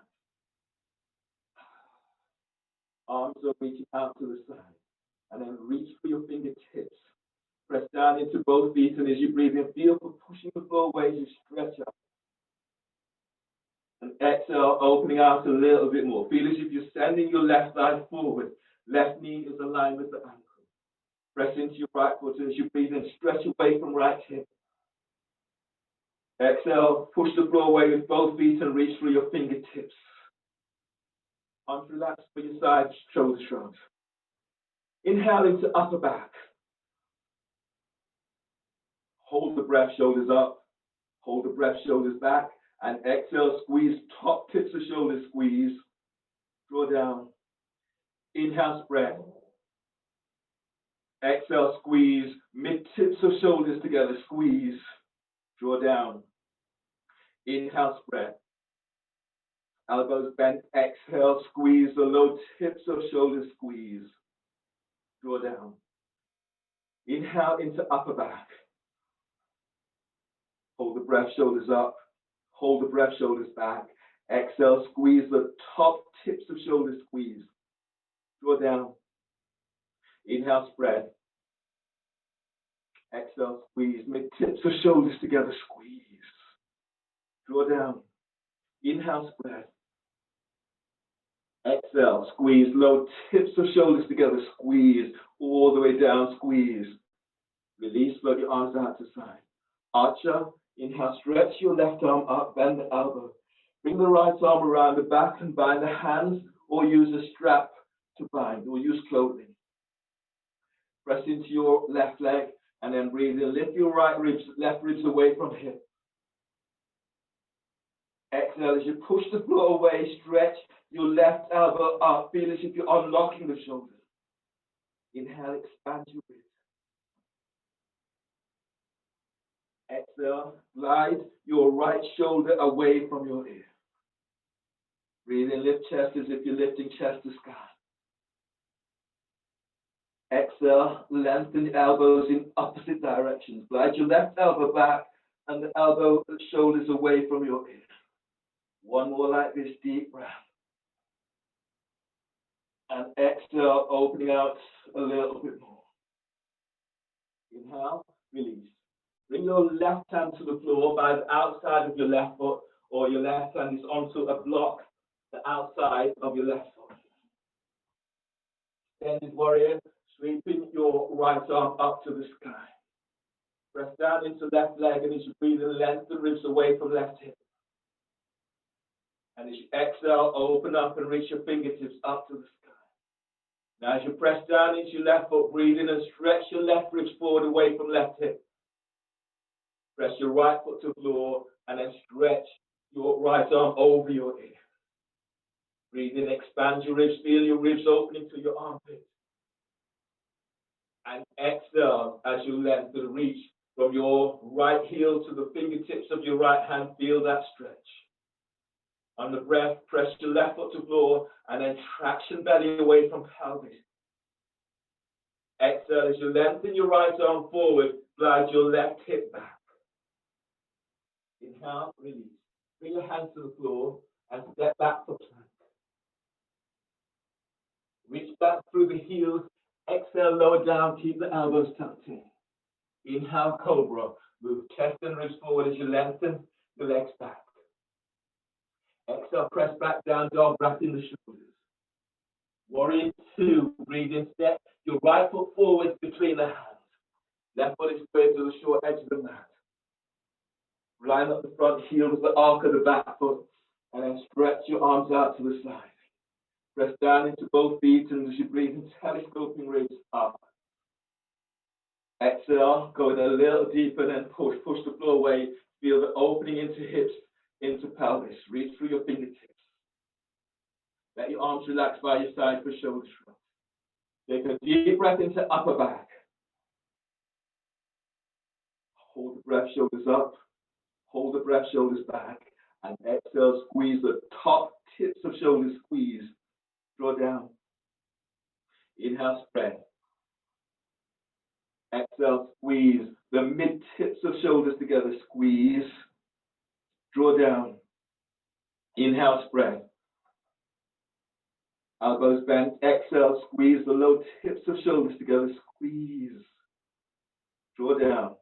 Arms are reaching out to the side. And then reach for your fingertips. Press down into both feet, and as you breathe in, feel for pushing the floor away as you stretch up. And exhale, opening out a little bit more. Feel as if you're sending your left thigh forward. Left knee is aligned with the ankle. Press into your right foot, and as you breathe in, stretch away from right hip. Exhale, push the floor away with both feet and reach for your fingertips. Arms relaxed for your sides, shoulder shrugs. Inhale into upper back. Hold the breath, shoulders up. Hold the breath, shoulders back. And exhale, squeeze, top tips of shoulders, squeeze. Draw down. Inhale, spread. Exhale, squeeze. Mid tips of shoulders together, squeeze. Draw down. Inhale, spread. Elbows bent. Exhale, squeeze the low tips of shoulders, squeeze. Draw down. Inhale into upper back. Hold the breath, shoulders up. Hold the breath, shoulders back. Exhale, squeeze the top tips of shoulders, squeeze. Draw down. Inhale, spread. Exhale, squeeze. Mid tips of shoulders together, squeeze. Draw down. Inhale, spread. Exhale, squeeze. Low tips of shoulders together, squeeze. All the way down, squeeze. Release, float your arms out to side. Archer. Inhale, stretch your left arm up, bend the elbow. Bring the right arm around the back and bind the hands, or use a strap to bind, or use clothing. Press into your left leg and then breathe in. Lift your left ribs away from hip. Exhale as you push the floor away, stretch your left elbow up. Feel as if you're unlocking the shoulder. Inhale, expand your ribs. Exhale, glide your right shoulder away from your ear. Breathe in, lift chest as if you're lifting chest to sky. Exhale, lengthen your elbows in opposite directions. Glide your left elbow back and the shoulders away from your ear. One more like this, deep breath. And exhale, opening out a little bit more. Inhale, release. Bring your left hand to the floor by the outside of your left foot, or your left hand is onto a block, the outside of your left foot. Extended warrior, sweeping your right arm up to the sky. Press down into left leg, and as you breathe in, lengthen ribs away from left hip. And as you exhale, open up and reach your fingertips up to the sky. Now as you press down into your left foot, breathe in and stretch your left ribs forward away from left hip. Press your right foot to the floor and then stretch your right arm over your ear. Breathe in, expand your ribs, feel your ribs opening to your armpit. And exhale as you lengthen, reach from your right heel to the fingertips of your right hand, feel that stretch. On the breath, press your left foot to the floor and then traction belly away from pelvis. Exhale as you lengthen your right arm forward, glide your left hip back. Inhale, release. Bring your hands to the floor and step back for plank. Reach back through the heels. Exhale, lower down, keep the elbows tucked in. Inhale, cobra. Move chest and ribs forward as you lengthen the legs back. Exhale, press back down, dog, wrapping the shoulders. Warrior 2, breathe in, step your right foot forward between the hands. Left foot is squared to the short edge of the mat. Line up the front heel with the arc of the back foot, and then stretch your arms out to the side. Press down into both feet, and as you breathe in, telescoping ribs up. Exhale, going a little deeper, then push the floor away. Feel the opening into hips, into pelvis. Reach through your fingertips. Let your arms relax by your side for shoulder shrugs. Take a deep breath into upper back. Hold the breath, shoulders up. Hold the breath, shoulders back. And exhale, squeeze the top tips of shoulders, squeeze. Draw down. Inhale, spread. Exhale, squeeze. The mid tips of shoulders together, squeeze. Draw down. Inhale, spread. Elbows bent. Exhale, squeeze the low tips of shoulders together, squeeze. Draw down.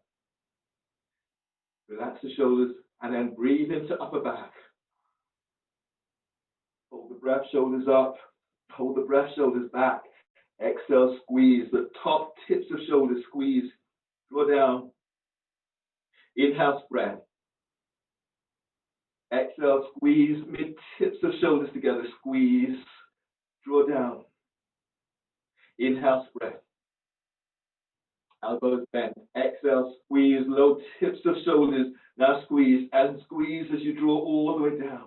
Relax the shoulders and then breathe into upper back. Hold the breath, shoulders up. Hold the breath, shoulders back. Exhale, squeeze the top tips of shoulders, squeeze. Draw down. Inhale, spread. Exhale, squeeze mid tips of shoulders together, squeeze. Draw down. Inhale, spread. Elbows bent. Exhale, squeeze low tips of shoulders. Now squeeze and squeeze as you draw all the way down.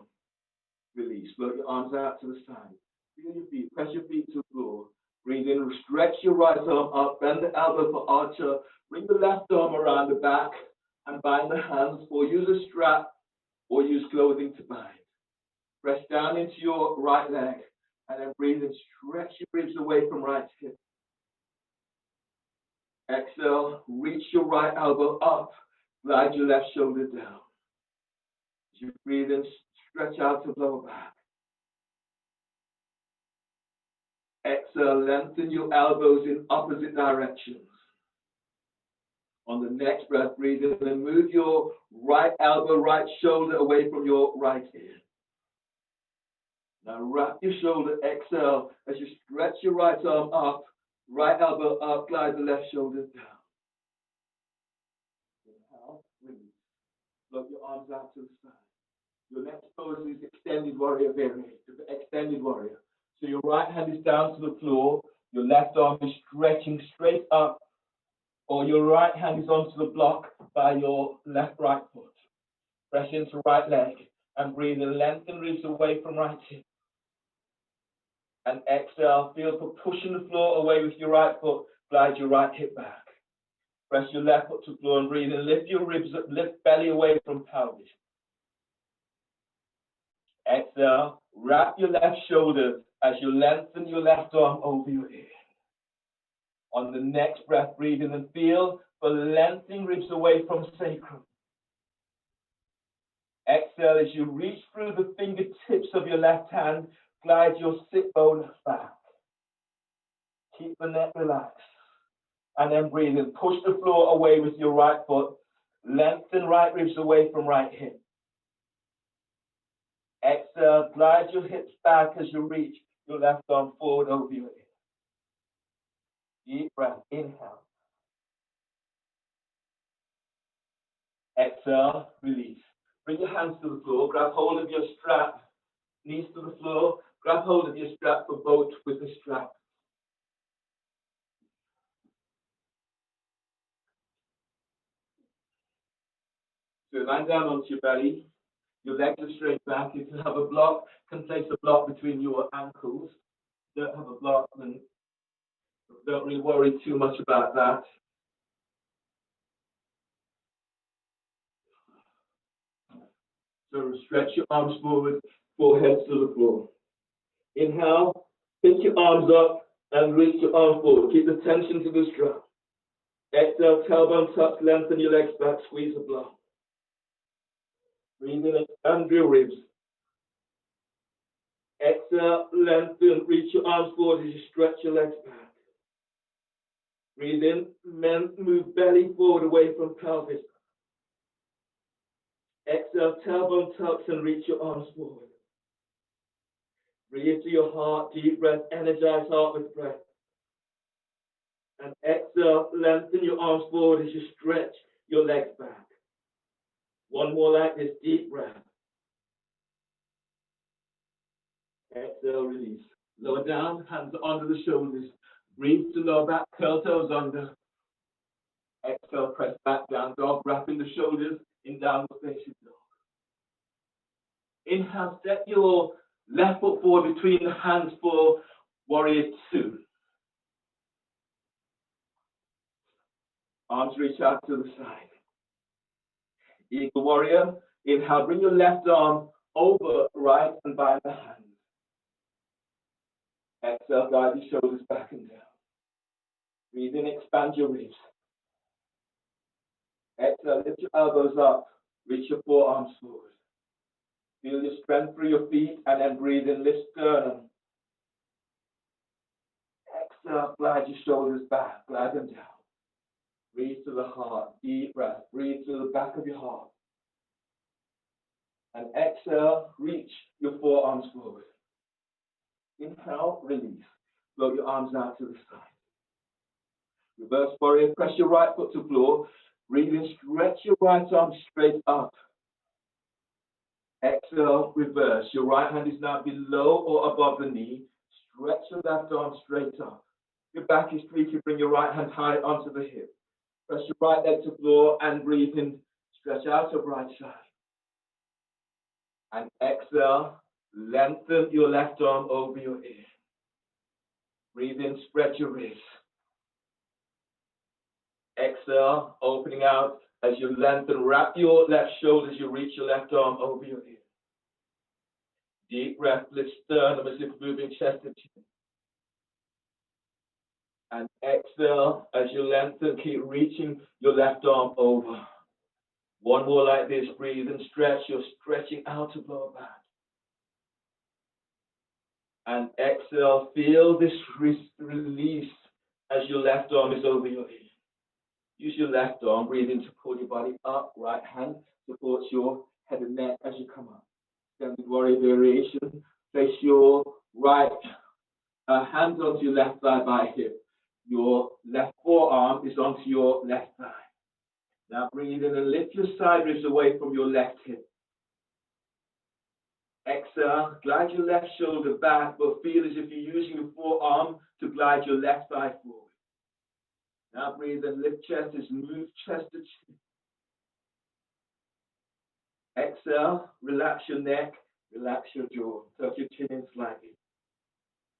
Release. Float your arms out to the side. Feel your feet. Press your feet to the floor. Breathe in. Stretch your right arm up. Bend the elbow for archer. Bring the left arm around the back and bind the hands, or use a strap or use clothing to bind. Press down into your right leg and then breathe and stretch your ribs away from right hip. Exhale, reach your right elbow up, glide your left shoulder down. As you breathe in, stretch out to lower back. Exhale, lengthen your elbows in opposite directions. On the next breath, breathe in and move your right elbow, right shoulder away from your right ear. Now wrap your shoulder, exhale, as you stretch your right arm up, right elbow up, glide the left shoulder down. Inhale, release. Float your arms out to the side. Your next pose is extended warrior variation, extended warrior. So your right hand is down to the floor, your left arm is stretching straight up, or your right hand is onto the block by your right foot. Press into right leg and breathe and lengthen ribs away from right hip. And exhale, feel for pushing the floor away with your right foot. Glide your right hip back. Press your left foot to the floor and breathe in. Lift your ribs up, lift belly away from pelvis. Exhale, wrap your left shoulder as you lengthen your left arm over your ear. On the next breath, breathe in and feel for lengthening ribs away from sacrum. Exhale as you reach through the fingertips of your left hand, glide your sit bone back. Keep the neck relaxed. And then breathe in. Push the floor away with your right foot. Lengthen right ribs away from right hip. Exhale, glide your hips back as you reach your left arm forward over your ear. Deep breath, inhale. Exhale, release. Bring your hands to the floor, grab hold of your strap, knees to the floor, grab hold of your strap for both with the strap. So lie down onto your belly, your legs are straight back. If you have a block, you can place a block between your ankles. If you don't have a block, then don't really worry too much about that. So stretch your arms forward, forehead to the floor. Inhale, pick your arms up and reach your arm forward. Keep the tension to the strap. Exhale, tailbone tuck, lengthen your legs back, squeeze the block. Breathe in, expand your ribs. Exhale, lengthen, reach your arms forward as you stretch your legs back. Breathe in, move belly forward away from pelvis. Exhale, tailbone tucks and reach your arms forward. Breathe to your heart, deep breath, energize heart with breath. And exhale, lengthen your arms forward as you stretch your legs back. One more like this, deep breath. Exhale, release. Lower down, hands under the shoulders. Breathe to lower back, curl toes under. Exhale, press back, down dog, wrapping the shoulders in downward facing dog. Inhale, step your left foot forward between the hands for warrior two. Arms reach out to the side. Eagle warrior. Inhale, bring your left arm over right and by the hand. Exhale, guide your shoulders back and down. Breathe in, expand your ribs. Exhale, lift your elbows up, reach your forearms forward. Feel your strength through your feet and then breathe in, lift sternum. Exhale, glide your shoulders back, glide them down. Breathe to the heart, deep breath. Breathe to the back of your heart. And exhale, reach your forearms forward. Inhale, release. Float your arms out to the side. Reverse warrior, press your right foot to floor. Breathe in, stretch your right arm straight up. Exhale, reverse. Your right hand is now below or above the knee. Stretch your left arm straight up. Your back is creaky, bring your right hand high onto the hip. Press your right leg to floor and breathe in. Stretch out your right side. And exhale, lengthen your left arm over your ear. Breathe in, spread your wrists. Exhale, opening out as you lengthen. Wrap your left shoulder as you reach your left arm over your ear. Deep breath, lift sternum as if moving chest to chin. And exhale as you lengthen, keep reaching your left arm over. One more like this, breathe and stretch. You're stretching out of lower back. And exhale, feel this release as your left arm is over your ear. Use your left arm, breathe in to pull your body up. Right hand supports your head and neck as you come up. Extended warrior variation. Place your right hand onto your left thigh by hip. Your left forearm is onto your left thigh. Now breathe in and lift your side ribs away from your left hip. Exhale, glide your left shoulder back, but feel as if you're using your forearm to glide your left thigh forward. Now breathe and lift chest as move chest to chin. Exhale, relax your neck, relax your jaw, tuck your chin in slightly.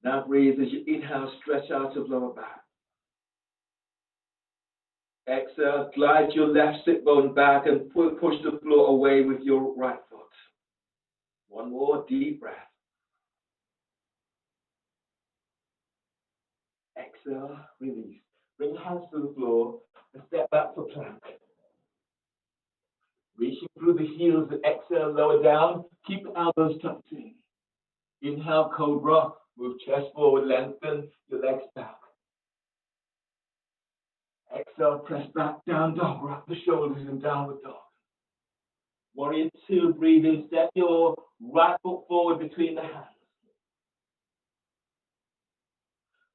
Now breathe as you inhale, stretch out of lower back. Exhale, glide your left sit bone back and push the floor away with your right foot. One more deep breath. Exhale, release. Bring your hands to the floor and step back for plank. Reaching through the heels and exhale, lower down. Keep the elbows tucked in. Inhale, cobra. Move chest forward, lengthen your legs back. Exhale, press back, down dog. Wrap the shoulders in downward dog. Warrior 2, breathe in. Step your right foot forward between the hands.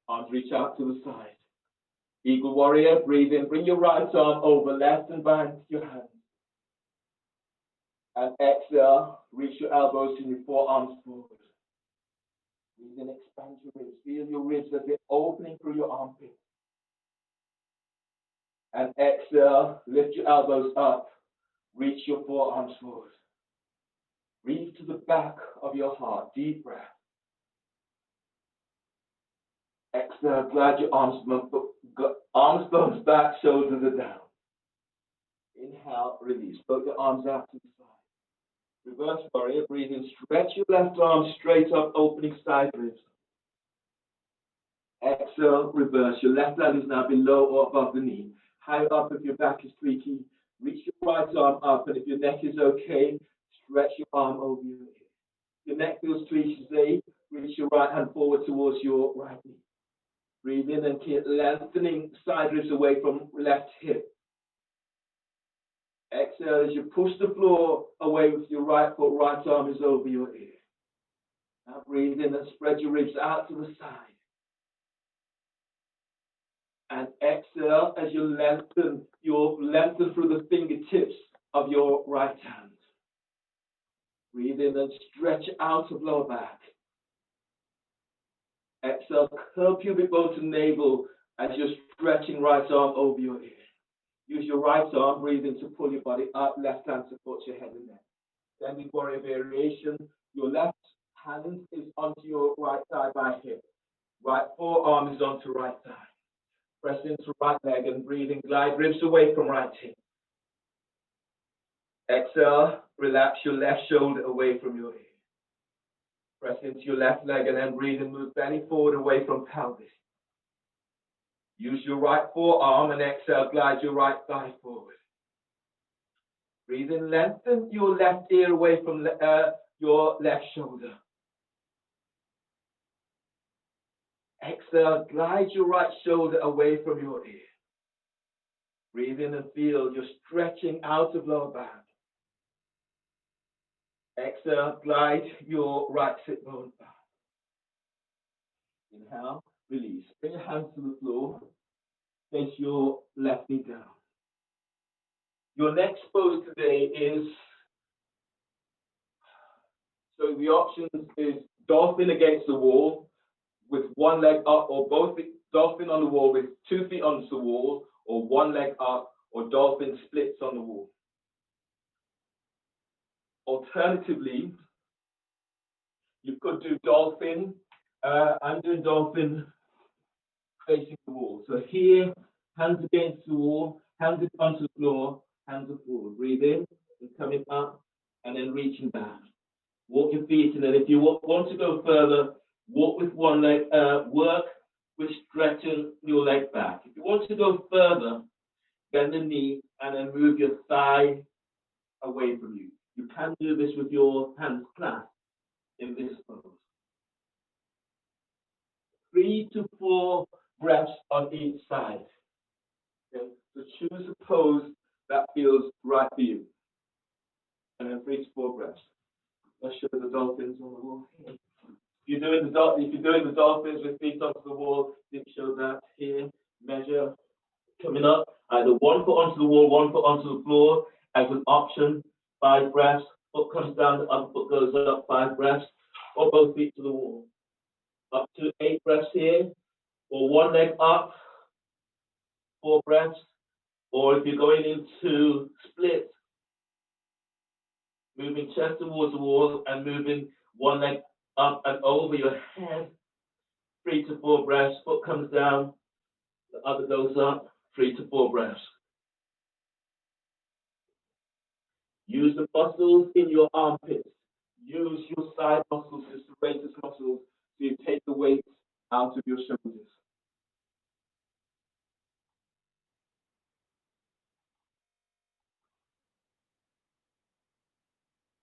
Arms reach out to the side. Eagle warrior, breathe in. Bring your right arm over left and behind your hands. And exhale, reach your elbows and your forearms forward. Breathe in, expand your ribs. Feel your ribs as they're opening through your armpits. And exhale, lift your elbows up. Reach your forearms forward. Breathe to the back of your heart. Deep breath. Exhale, glide your arms bones back, shoulders are down. Inhale, release. Put your arms out to the side. Reverse warrior, breathe in. Stretch your left arm straight up, opening side ribs. Exhale, reverse. Your left leg is now below or above the knee. High up if your back is creaky. Reach your right arm up, and if your neck is okay, stretch your arm over your ear. If your neck feels creaky, reach your right hand forward towards your right knee. Breathe in and keep lengthening side ribs away from left hip. Exhale as you push the floor away with your right foot, right arm is over your ear. Now breathe in and spread your ribs out to the side. And exhale as you lengthen through the fingertips of your right hand. Breathe in and stretch out of lower back. Exhale, curl pubic bone to navel as you're stretching right arm over your ear. Use your right arm, breathe in to pull your body up, left hand supports your head and neck. Standing warrior variation, your left hand is onto your right thigh by hip. Right forearm is onto right thigh. Press into right leg and breathe in, glide ribs away from right hip. Exhale, relax your left shoulder away from your ear. Press into your left leg and then breathe and move belly forward away from pelvis. Use your right forearm and exhale, glide your right thigh forward. Breathe in, lengthen your left ear away from your left shoulder. Exhale, glide your right shoulder away from your ear. Breathe in and feel you're stretching out of lower back. Exhale, glide your right sit bone back. Inhale, release. Bring your hands to the floor. Place your left knee down. Your next pose today is, so the options is dolphin against the wall with one leg up, or both dolphin on the wall with 2 feet onto the wall, or one leg up, or dolphin splits on the wall. Alternatively, you could do dolphin. I'm doing dolphin facing the wall. So here, hands against the wall, hands onto the floor, hands are forward. Breathe in and coming up, and then reaching back. Walk your feet, and then if you want to go further, walk with one leg, work with stretching your leg back. If you want to go further, bend the knee and then move your thigh away from you. You can do this with your hands clasped in this pose. 3 to 4 breaths on each side. Okay? So choose a pose that feels right for you. And then 3 to 4 breaths. Let's show the dolphins on the wall. If you're doing the dolphins with feet onto the wall, you show that here. Measure coming up. Either 1 foot onto the wall, 1 foot onto the floor as an option. 5 breaths. Foot comes down, the other foot goes up. 5 breaths. Or both feet to the wall. Up to 8 breaths here. Or one leg up. 4 breaths. Or if you're going into split, moving chest towards the wall and moving one leg up and over your head 3 to 4 breaths. Foot comes down, the other goes up. 3 to 4 breaths. Use the muscles in your armpits. Use your side muscles, your serratus muscles, so you take the weight out of your shoulders.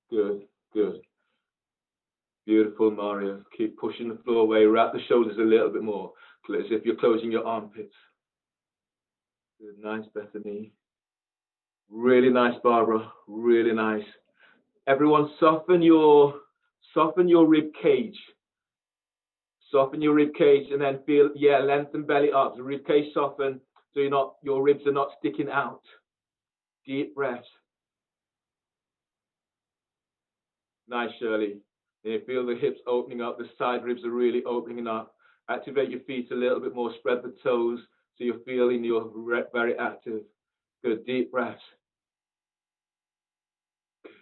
Good, good. Beautiful, Mario. Keep pushing the floor away. Wrap the shoulders a little bit more, as if you're closing your armpits. Good, nice, Bethany. Really nice, Barbara. Really nice. Everyone, soften your rib cage. Soften your rib cage, and then feel, lengthen belly up. The rib cage soften, so your ribs are not sticking out. Deep breaths. Nice, Shirley. And you feel the hips opening up, the side ribs are really opening up. Activate your feet a little bit more, spread the toes, so you're feeling you're very active. Good, deep breaths. Good.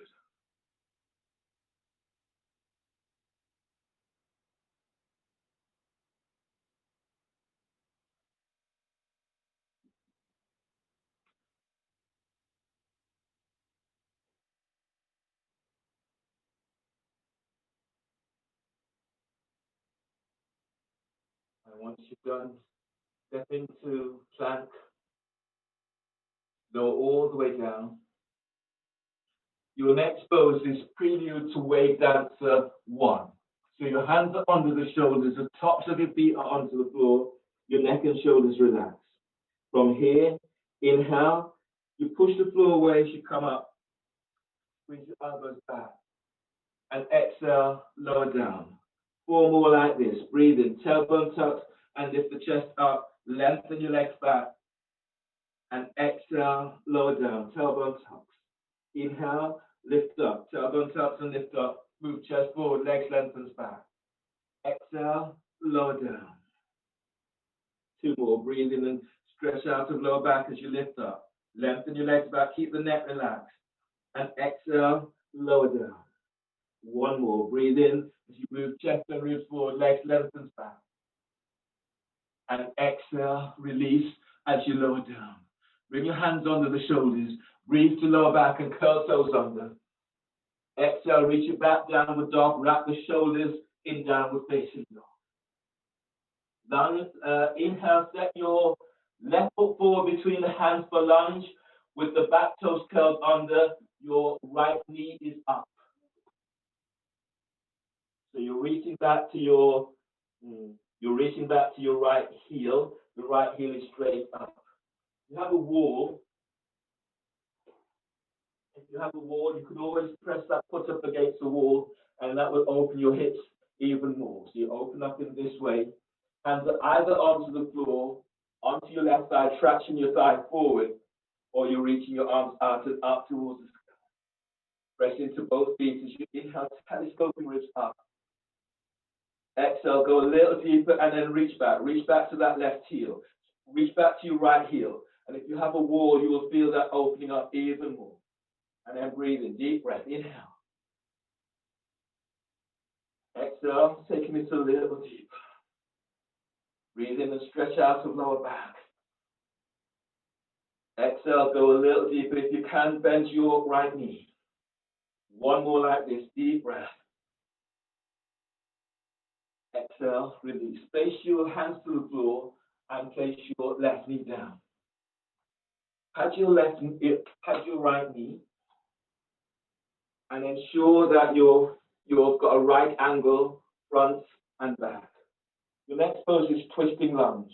And once you're done, step into plank. Go all the way down. Your next pose is prelude to wave dancer 1. So your hands are under the shoulders, the tops of your feet are onto the floor, your neck and shoulders relax. From here, inhale, you push the floor away as you come up, bring your elbows back, and exhale, lower down. 4 more like this. Breathe in, tailbone tucks, and lift the chest up, lengthen your legs back, and exhale, lower down, tailbone tucks. Inhale, lift up, tailbone tucks and lift up, move chest forward, legs lengthens back. Exhale, lower down. 2 more, breathe in and stretch out of lower back as you lift up. Lengthen your legs back, keep the neck relaxed. And exhale, lower down. 1 more, breathe in as you move chest and ribs forward, legs lengthens back. And exhale, release as you lower down. Bring your hands under the shoulders, breathe to lower back and curl toes under. Exhale, reach your back, downward dog, wrap the shoulders in downward facing dog. Lunge, inhale, step your left foot forward between the hands for lunge with the back toes curled under, your right knee is up. So you're reaching back to your right heel, the right heel is straight up. You have a wall. If you have a wall, you can always press that foot up against the wall, and that will open your hips even more. So you open up in this way, hands are either onto the floor, onto your left side, traction your thigh forward, or you're reaching your arms out and up towards the sky. Press into both feet as you inhale, telescoping ribs up. Exhale, go a little deeper, and then reach back. Reach back to that left heel. Reach back to your right heel. And if you have a wall, you will feel that opening up even more. And then breathe in, deep breath, inhale. Exhale, taking it a little deeper. Breathe in and stretch out of lower back. Exhale, go a little deeper. If you can, bend your right knee. 1 more like this, deep breath. Exhale, release. Place your hands to the floor and place your left knee down. Pat your right knee, and ensure that you've got a right angle, front and back. Your next pose is twisting lunge.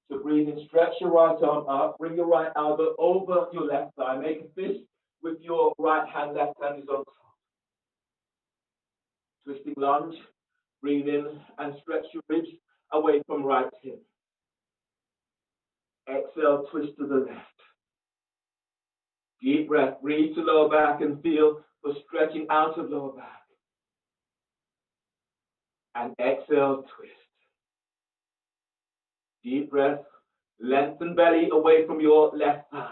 So breathe in, stretch your right arm up, bring your right elbow over your left thigh, make a fist with your right hand, left hand is on top. Twisting lunge, breathe in and stretch your ribs away from right hip. Exhale, twist to the left. Deep breath, breathe to lower back and feel for stretching out of lower back. And exhale, twist. Deep breath, lengthen belly away from your left thigh.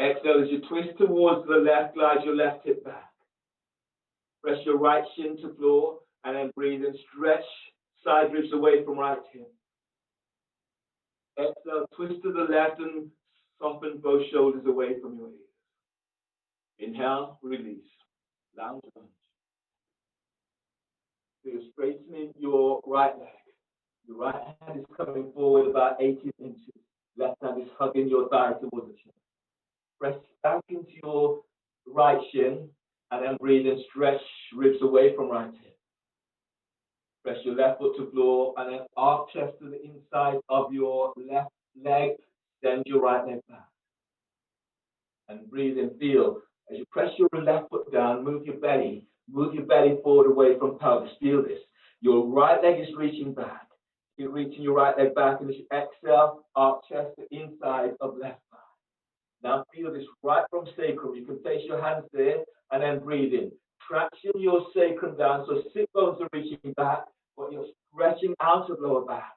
Exhale as you twist towards the left, glide your left hip back. Press your right shin to floor And then breathe in, stretch side ribs away from right hip. Exhale, twist to the left and soften both shoulders away from your ears. Inhale, release. Lounge lunge. So you're straightening your right leg. Your right hand is coming forward about 18 inches. Left hand is hugging your thigh towards the chin. Press back into your right shin and then breathe in, stretch ribs away from right hip. Press your left foot to floor and then arc chest to the inside of your left leg. Send your right leg back. And breathe in, feel. As you press your left foot down, move your belly forward away from pelvis. Feel this. Your right leg is reaching back. You're reaching your right leg back, and as you exhale, arc chest to inside of left thigh. Now feel this right from sacrum. You can place your hands there and then breathe in. Traction your sacrum down so sit bones are reaching back, but you're stretching out of lower back.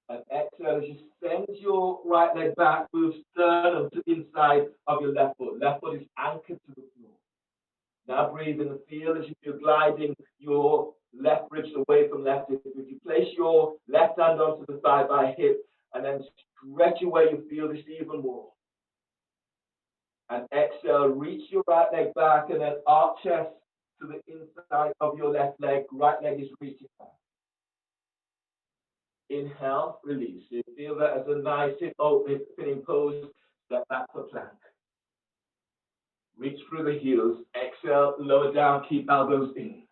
And exhale as you send your right leg back, move sternum to the inside of your left foot. Left foot is anchored to the floor. Now breathe in and feel as if you're gliding your left ribs away from left hip. If you place your left hand onto the thigh by hip and then stretch away, you feel this even more. And exhale, reach your right leg back and then arc chest to the inside of your left leg. Right leg is reaching back. Inhale, release. You feel that as a nice hip opening pose, step back for plank. Reach through the heels. Exhale, lower down, keep elbows in.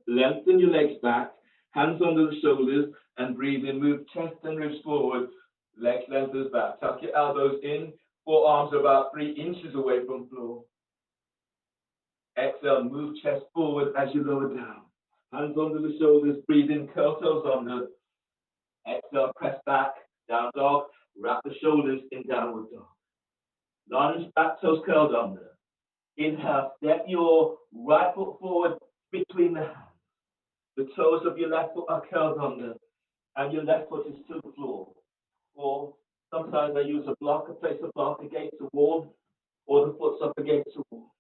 Lengthen your legs back, hands under the shoulders, and breathe in. Move chest and ribs forward, legs lengthens back. Tuck your elbows in, forearms are about 3 inches away from floor. Exhale, move chest forward as you lower down. Hands under the shoulders, breathe in, curl toes under. Exhale, press back, down dog, wrap the shoulders in downward dog. Lunge, back toes curled under. Inhale, step your right foot forward between the hands. The toes of your left foot are curled under, and your left foot is to the floor. Or sometimes I use a block, place a block against the wall, or the foot's up against the wall.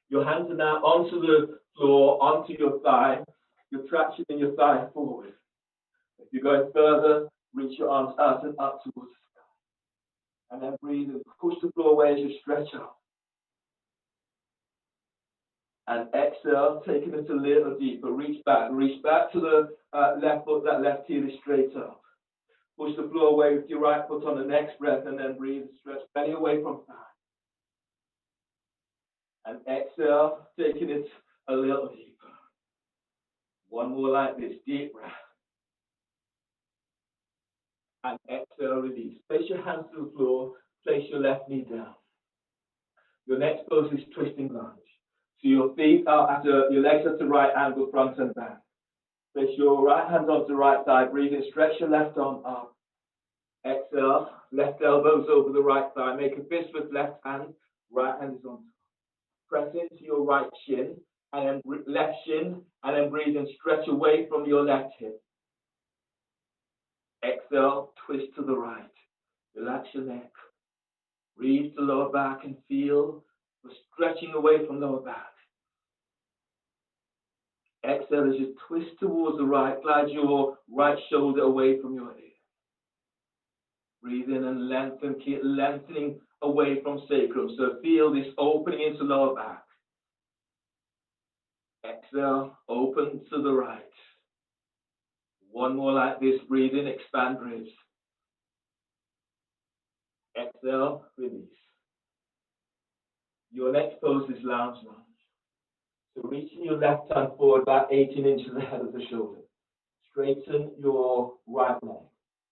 Your hands are now onto the floor, onto your thigh. You're tractioning your thigh forward. If you're going further, reach your arms out and up towards the sky. And then breathe and push the floor away as you stretch up. And exhale, taking it a little deeper. Reach back to the left foot, that left heel is straight up. Push the floor away with your right foot on the next breath, and then breathe, stretch belly away from thigh. And exhale, taking it a little deeper. One more like this, deep breath. And exhale, release. Place your hands to the floor, place your left knee down. Your next pose is twisting lunge. So your feet are your legs are at the right angle, front and back. Place your right hand onto the right thigh, breathe in, stretch your left arm up. Exhale, left elbows over the right thigh, make a fist with left hand, right hand is on top. Press into your right shin, and then left shin, and then breathe in, stretch away from your left hip. Exhale, twist to the right. Relax your neck. Breathe the lower back and feel the stretching away from lower back. Exhale as you twist towards the right, glide your right shoulder away from your ear. Breathe in and lengthen, keep lengthening away from sacrum. So feel this opening into lower back. Exhale, open to the right. One more like this, breathe in, expand ribs. Exhale, release. Your next pose is lounge lunge. So reaching your left hand forward about 18 inches ahead of the shoulder. Straighten your right leg.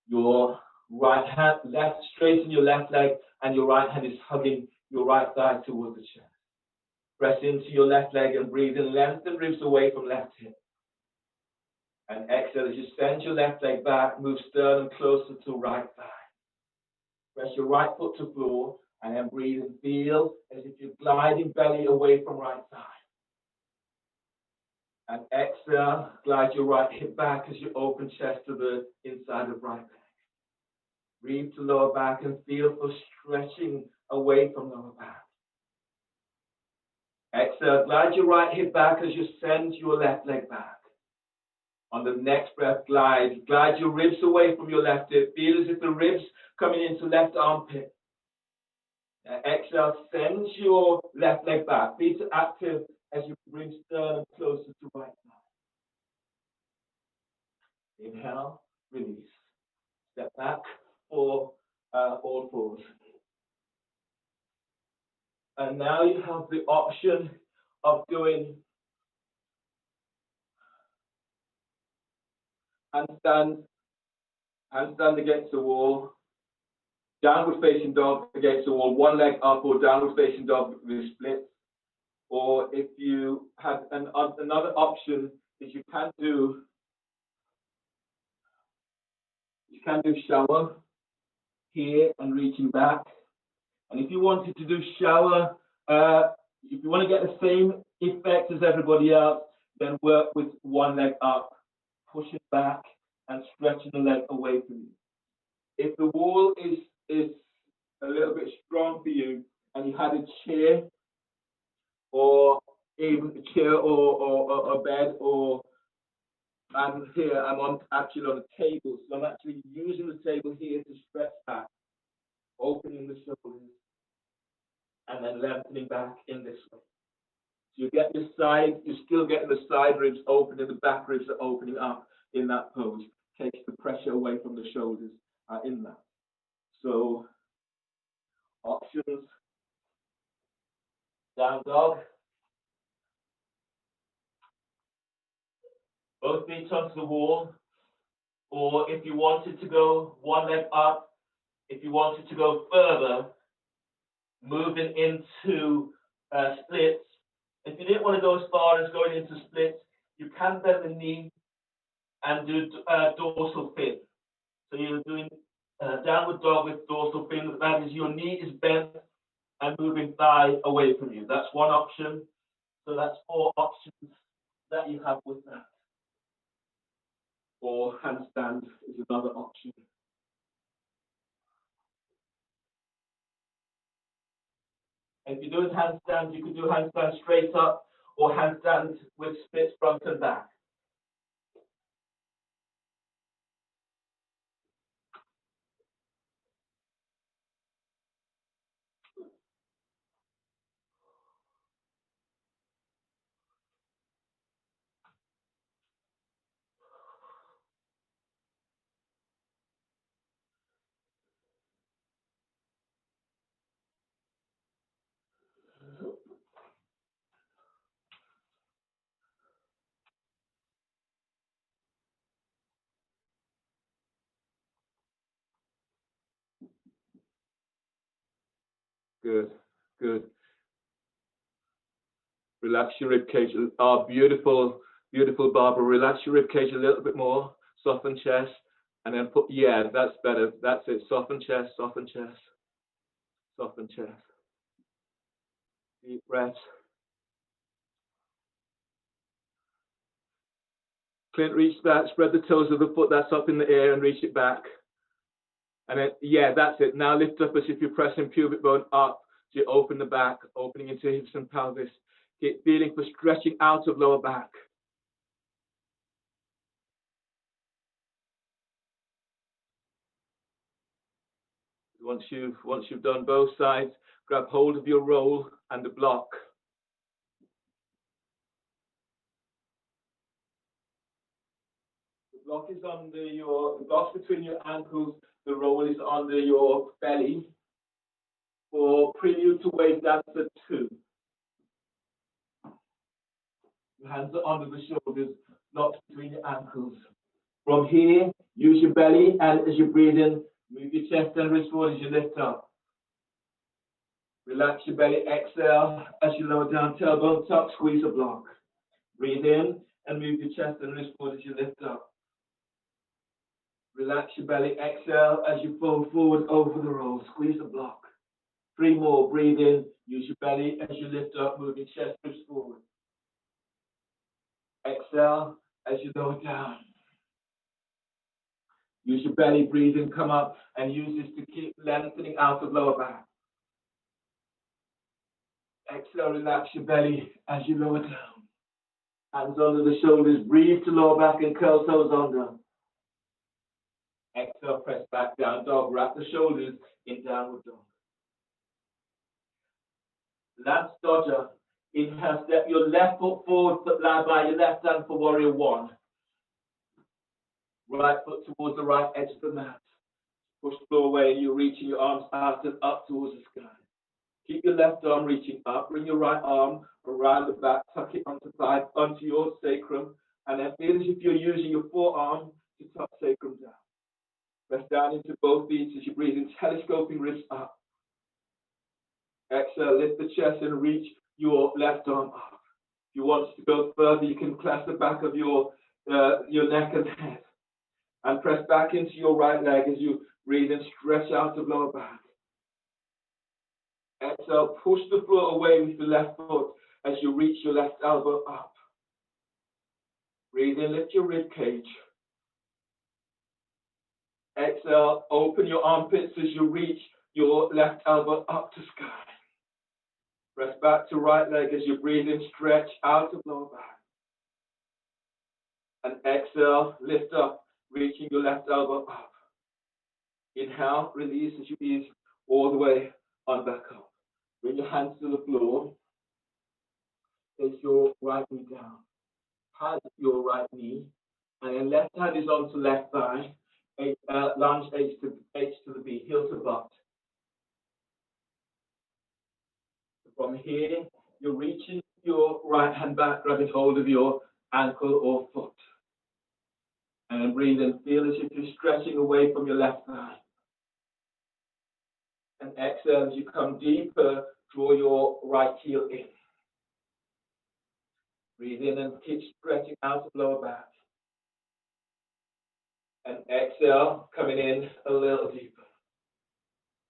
Your right hand, straighten your left leg, and your right hand is hugging your right thigh towards the chest. Press into your left leg and breathe in, lengthen ribs away from left hip. And exhale as you send your left leg back, move sternum closer to right thigh. Press your right foot to floor, and then breathe and feel as if you're gliding belly away from right thigh. And exhale, glide your right hip back as you open chest to the inside of right leg. Breathe to lower back and feel for stretching away from lower back. Exhale, glide your right hip back as you send your left leg back. On the next breath, glide your ribs away from your left hip. Feel as if the ribs coming into left armpit. Exhale, send your left leg back. Feet are active as you bring sternum closer to right now. Inhale, release. Step back for all fours. And now you have the option of doing handstand against the wall, downward facing dog against the wall, one leg up, or downward facing dog with split. Or if you have another option, is you can do shower here and reaching back. And if you wanted to do shower, if you want to get the same effect as everybody else, then work with one leg up, push it back, and stretching the leg away from you. If the wall is a little bit strong for you, and you had a chair, or even a chair or a bed, or I'm here, I'm actually on a table, so I'm actually using the table here to stretch back, opening the shoulders, and then lengthening back in this way. So you get your side, you're still getting the side ribs open and the back ribs are opening up in that pose. Takes the pressure away from the shoulders in that. So options, down dog, both feet onto the wall, or if you wanted to go one leg up, if you wanted to go further, moving into splits. If you didn't want to go as far as going into splits, you can bend the knee and do dorsal fin. So you're doing downward dog with dorsal fin. That is, your knee is bent and moving thigh away from you. That's one option. So that's 4 options that you have with that. Or handstand is another option. If you're doing handstand, you can do handstand straight up or handstand with splits front and back. Good, good. Relax your rib cage. Beautiful, beautiful, Barbara. Relax your rib cage a little bit more. Soften chest, and then put. Yeah, that's better. That's it. Soften chest. Soften chest. Soften chest. Deep breaths. Clint, reach back. Spread the toes of the foot that's up in the air and reach it back. And then, yeah, that's it. Now lift up as if you're pressing pubic bone up. So you open the back, opening into hips and pelvis. Get feeling for stretching out of lower back. Once you've done both sides, grab hold of your roll and the block. The block is the block's between your ankles. The roll is under your belly. For prelude to wave dancer 2. Your hands are under the shoulders, locked between your ankles. From here, use your belly, and as you breathe in, move your chest and wrist forward as you lift up. Relax your belly, exhale as you lower down, tailbone tuck, squeeze a block. Breathe in and move your chest and wrist forward as you lift up. Relax your belly, exhale as you fold forward over the roll, squeeze a block. 3 more, breathe in, use your belly as you lift up, move your chest, wrist forward. Exhale as you lower down. Use your belly, breathe in, come up, and use this to keep lengthening out of lower back. Exhale, relax your belly as you lower down. Hands under the shoulders, breathe to lower back and curl toes under. Exhale, press back down dog, wrap the shoulders in downward dog. Lance dodger. Inhale, step your left foot forward, foot lie by your left hand for warrior one. Right foot towards the right edge of the mat. Push the floor away and you're reaching your arms out and up towards the sky. Keep your left arm reaching up. Bring your right arm around the back. Tuck it onto the side, onto your sacrum. And then feel as if you're using your forearm to tuck sacrum down. Press down into both feet as you breathe in, telescoping wrists up. Exhale, lift the chest and reach your left arm up. If you want to go further, you can clasp the back of your neck and head. And press back into your right leg as you breathe and stretch out the lower back. Exhale, push the floor away with the left foot as you reach your left elbow up. Breathe in, lift your rib cage. Exhale, open your armpits as you reach your left elbow up to sky. Press back to right leg as you breathe in, stretch out of lower back. And exhale, lift up, reaching your left elbow up. Inhale, release as you ease all the way on back up. Bring your hands to the floor. Place your right knee down. Pad your right knee. And then left hand is onto left thigh. Lunge H to the B, heel to butt. From here, you're reaching your right hand back, grabbing hold of your ankle or foot. And breathe and feel as if you're stretching away from your left thigh. And exhale as you come deeper, draw your right heel in. Breathe in and keep stretching out of lower back. And exhale, coming in a little deeper.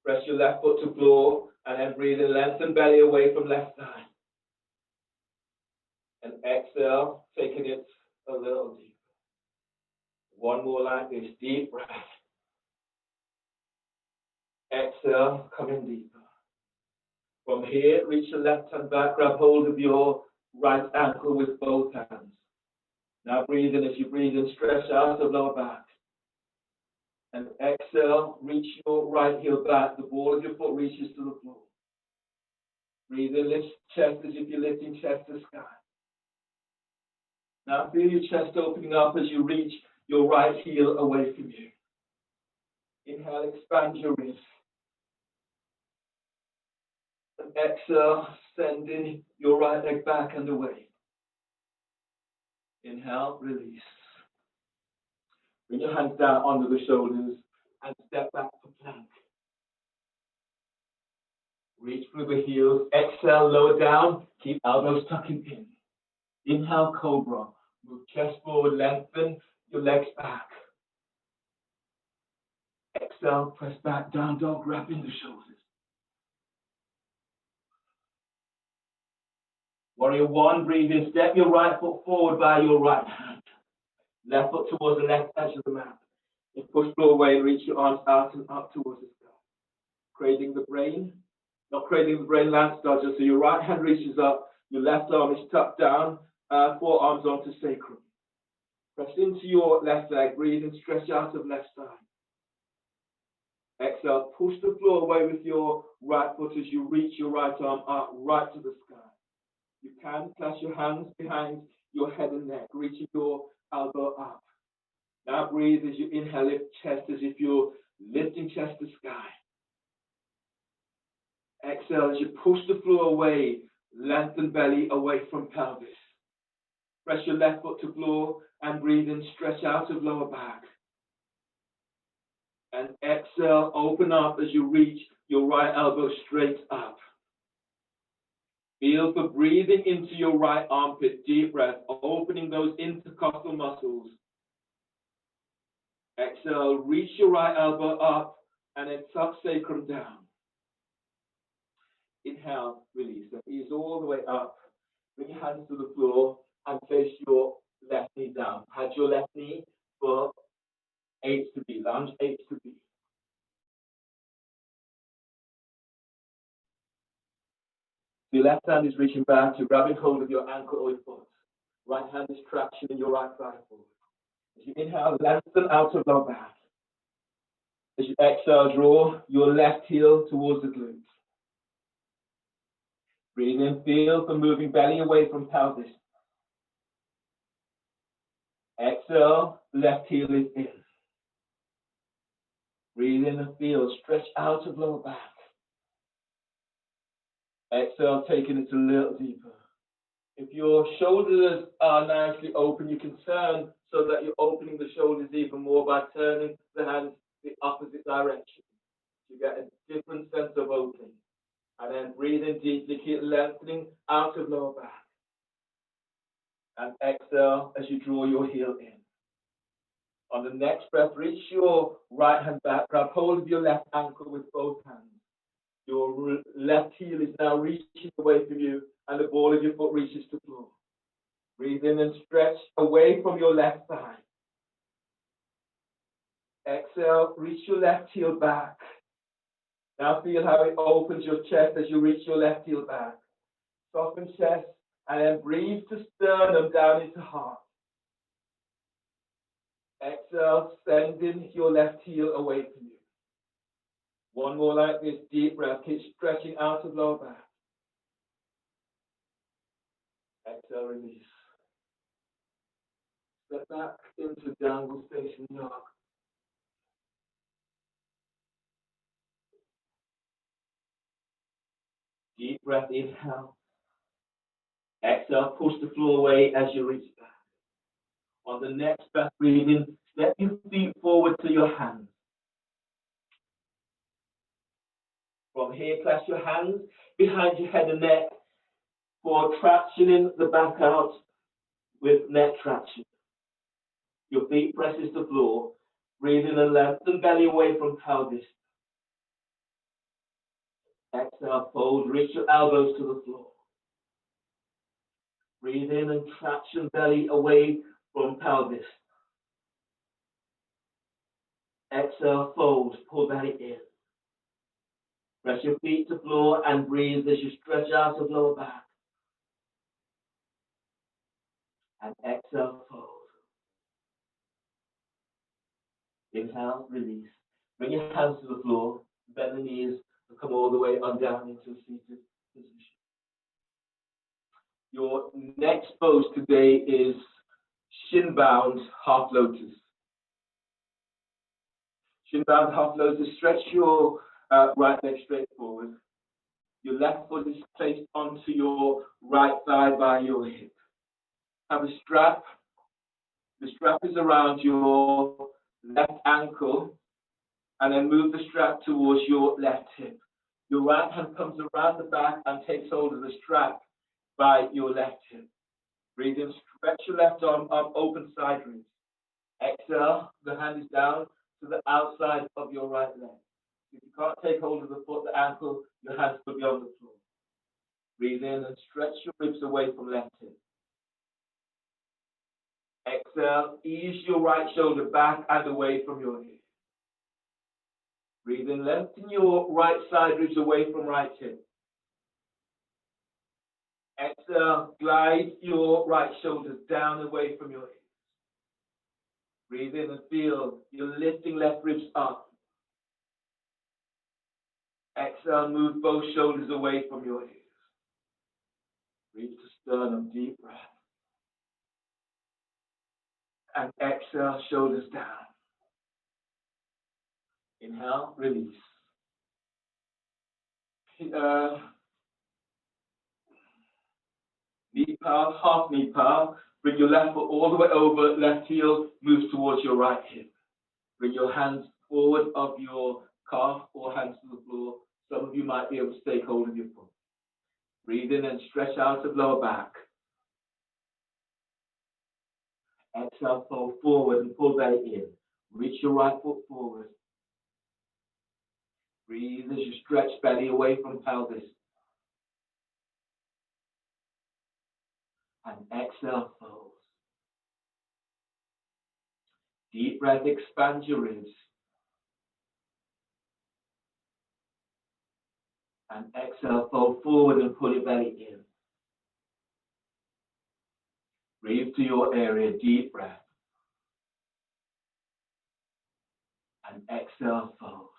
Press your left foot to floor and then breathe in, lengthen belly away from left thigh. And exhale, taking it a little deeper. One more like this, deep breath. Exhale, coming deeper. From here, reach the left hand back, grab hold of your right ankle with both hands. Now breathe in as you breathe in, stretch out of lower back. And exhale, reach your right heel back, the ball of your foot reaches to the floor. Breathe in, lift chest as if you're lifting chest to sky. Now feel your chest opening up as you reach your right heel away from you. Inhale, expand your wrist. And exhale, sending your right leg back and away. Inhale, release. Bring your hands down under the shoulders and step back for plank. Reach through the heels. Exhale, lower down. Keep elbows tucking in. Inhale, cobra. Move chest forward, lengthen your legs back. Exhale, press back, down dog, wrapping the shoulders. Warrior one, breathe in, step your right foot forward by your right hand. Left foot towards the left edge of the mat. And push floor away and reach your arms out and up towards the sky. Creating the brain, not creating the brain lance dodger. So your right hand reaches up, your left arm is tucked down, forearms onto sacrum. Press into your left leg, breathe and stretch out of left side. Exhale, push the floor away with your right foot as you reach your right arm up, right to the sky. You can clasp your hands behind your head and neck, reaching your elbow up. Now breathe as you inhale, lift chest as if you're lifting chest to sky. Exhale as you push the floor away, lengthen belly away from pelvis. Press your left foot to floor and breathe in, stretch out of lower back. And exhale, open up as you reach your right elbow straight up. Feel for breathing into your right armpit, deep breath, opening those intercostal muscles. Exhale, reach your right elbow up and then tuck sacrum down. Inhale, release. And ease all the way up. Bring your hands to the floor and place your left knee down. Pad your left knee for H to B, lunge H to B. Your left hand is reaching back, you're grabbing hold of your ankle or your foot. Right hand is traction in your right thigh forward. As you inhale, lengthen out of lower back. As you exhale, draw your left heel towards the glutes. Breathe in, feel for moving belly away from pelvis. Exhale, left heel is in. Breathe in and feel, stretch out of lower back. Exhale, taking it a little deeper. If your shoulders are nicely open, you can turn so that you're opening the shoulders even more by turning the hands the opposite direction. You get a different sense of opening. And then breathe in deeply, keep lengthening out of lower back. And exhale as you draw your heel in. On the next breath, reach your right hand back, grab hold of your left ankle with both hands. Your left heel is now reaching away from you, and the ball of your foot reaches the floor. Breathe in and stretch away from your left thigh. Exhale, reach your left heel back. Now feel how it opens your chest as you reach your left heel back. Soften chest, and then breathe to sternum down into heart. Exhale, sending your left heel away from you. One more like this, deep breath. Keep stretching out of lower back. Exhale, release. Step back into downward facing dog. Deep breath, inhale. Exhale, push the floor away as you reach back. On the next breath, breathe in. Step your feet forward to your hands. From here, clasp your hands behind your head and neck for tractioning the back out with neck traction. Your feet presses the floor. Breathe in and lengthen belly away from pelvis. Exhale, fold, reach your elbows to the floor. Breathe in and traction belly away from pelvis. Exhale, fold, pull belly in. Press your feet to floor and breathe as you stretch out of lower back. And exhale, fold. Inhale, release. Bring your hands to the floor, bend the knees, and come all the way on down into a seated position. Your next pose today is Shin bound half lotus. Shin bound half lotus. Stretch your right leg straight forward. Your left foot is placed onto your right thigh by your hip. Have a strap. The strap is around your left ankle, and then move the strap towards your left hip. Your right hand comes around the back and takes hold of the strap by your left hip. Breathe in, stretch your left arm up, open side reach. Exhale, the hand is down to the outside of your right leg. If you can't take hold of the foot, the ankle, your hands could be on the floor. Breathe in and stretch your ribs away from left hip. Exhale, ease your right shoulder back and away from your hip. Breathe in, lengthen your right side ribs away from right hip. Exhale, glide your right shoulders down away from your hips. Breathe in and feel you're lifting left ribs up. Exhale, move both shoulders away from your hips. Breathe to sternum, deep breath. And exhale, shoulders down. Inhale, release. Knee power, half knee power. Bring your left foot all the way over, left heel moves towards your right hip. Bring your hands forward of your calf or hands to the floor. Some of you might be able to take hold of your foot. Breathe in and stretch out of lower back. Exhale, fold forward and pull belly in. Reach your right foot forward. Breathe as you stretch belly away from pelvis. And exhale, fold. Deep breath, expand your ribs. And exhale, fold forward and pull your belly in. Breathe to your area, deep breath. And exhale, fold.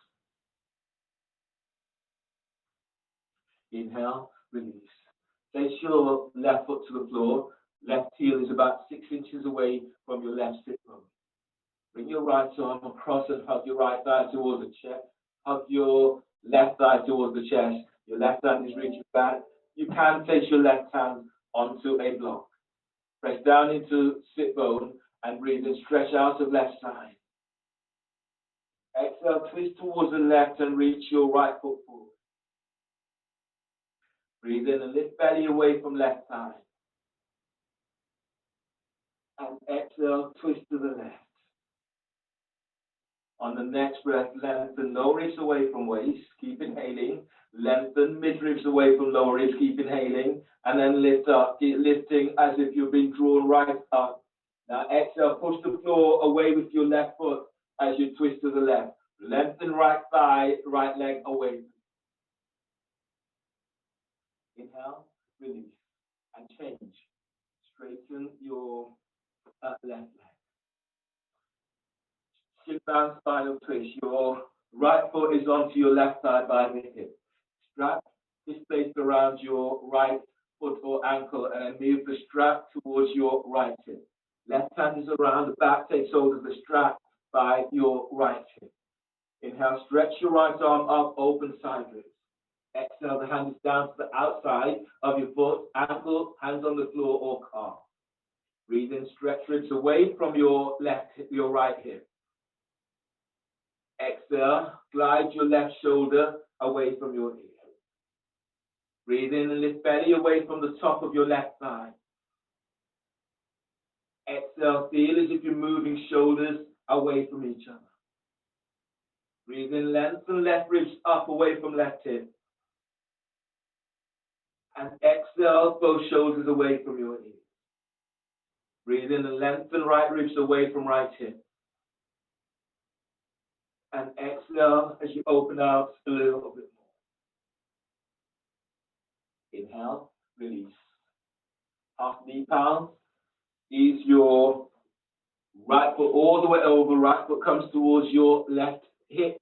Inhale, release. Place your left foot to the floor. Left heel is about 6 inches away from your left sit bone. Bring your right arm across and hug your right thigh towards the chest. Hug your left thigh towards the chest. Your left hand is reaching back. You can place your left hand onto a block. Press down into sit bone and breathe and stretch out of left side. Exhale, twist towards the left and reach your right foot forward. Breathe in and lift belly away from left side. And exhale, twist to the left. On the next breath, lengthen lower ribs away from waist, keep inhaling. Lengthen midribs away from lower ribs, keep inhaling. And then lift up, keep lifting as if you're being drawn right up. Now exhale, push the floor away with your left foot as you twist to the left. Lengthen right thigh, right leg away. Inhale, release, and change. Straighten your left leg. Sit down, spinal twist. Your right foot is onto your left side by the hip. Strap is placed around your right foot or ankle and then move the strap towards your right hip. Left hand is around the back, takes hold of the strap by your right hip. Inhale, stretch your right arm up, open sideways. Exhale, the hand is down to the outside of your foot, ankle, hands on the floor or calf. Breathe in, stretch ribs away from your left hip, your right hip. Exhale, glide your left shoulder away from your ear. Breathe in and lift belly away from the top of your left thigh. Exhale, feel as if you're moving shoulders away from each other. Breathe in, lengthen left ribs up away from left hip. And exhale, both shoulders away from your ears. Breathe in and lengthen right ribs away from right hip. And exhale as you open out a little bit more. Inhale, release. Half knee pound. Ease your right foot all the way over. Right foot comes towards your left hip.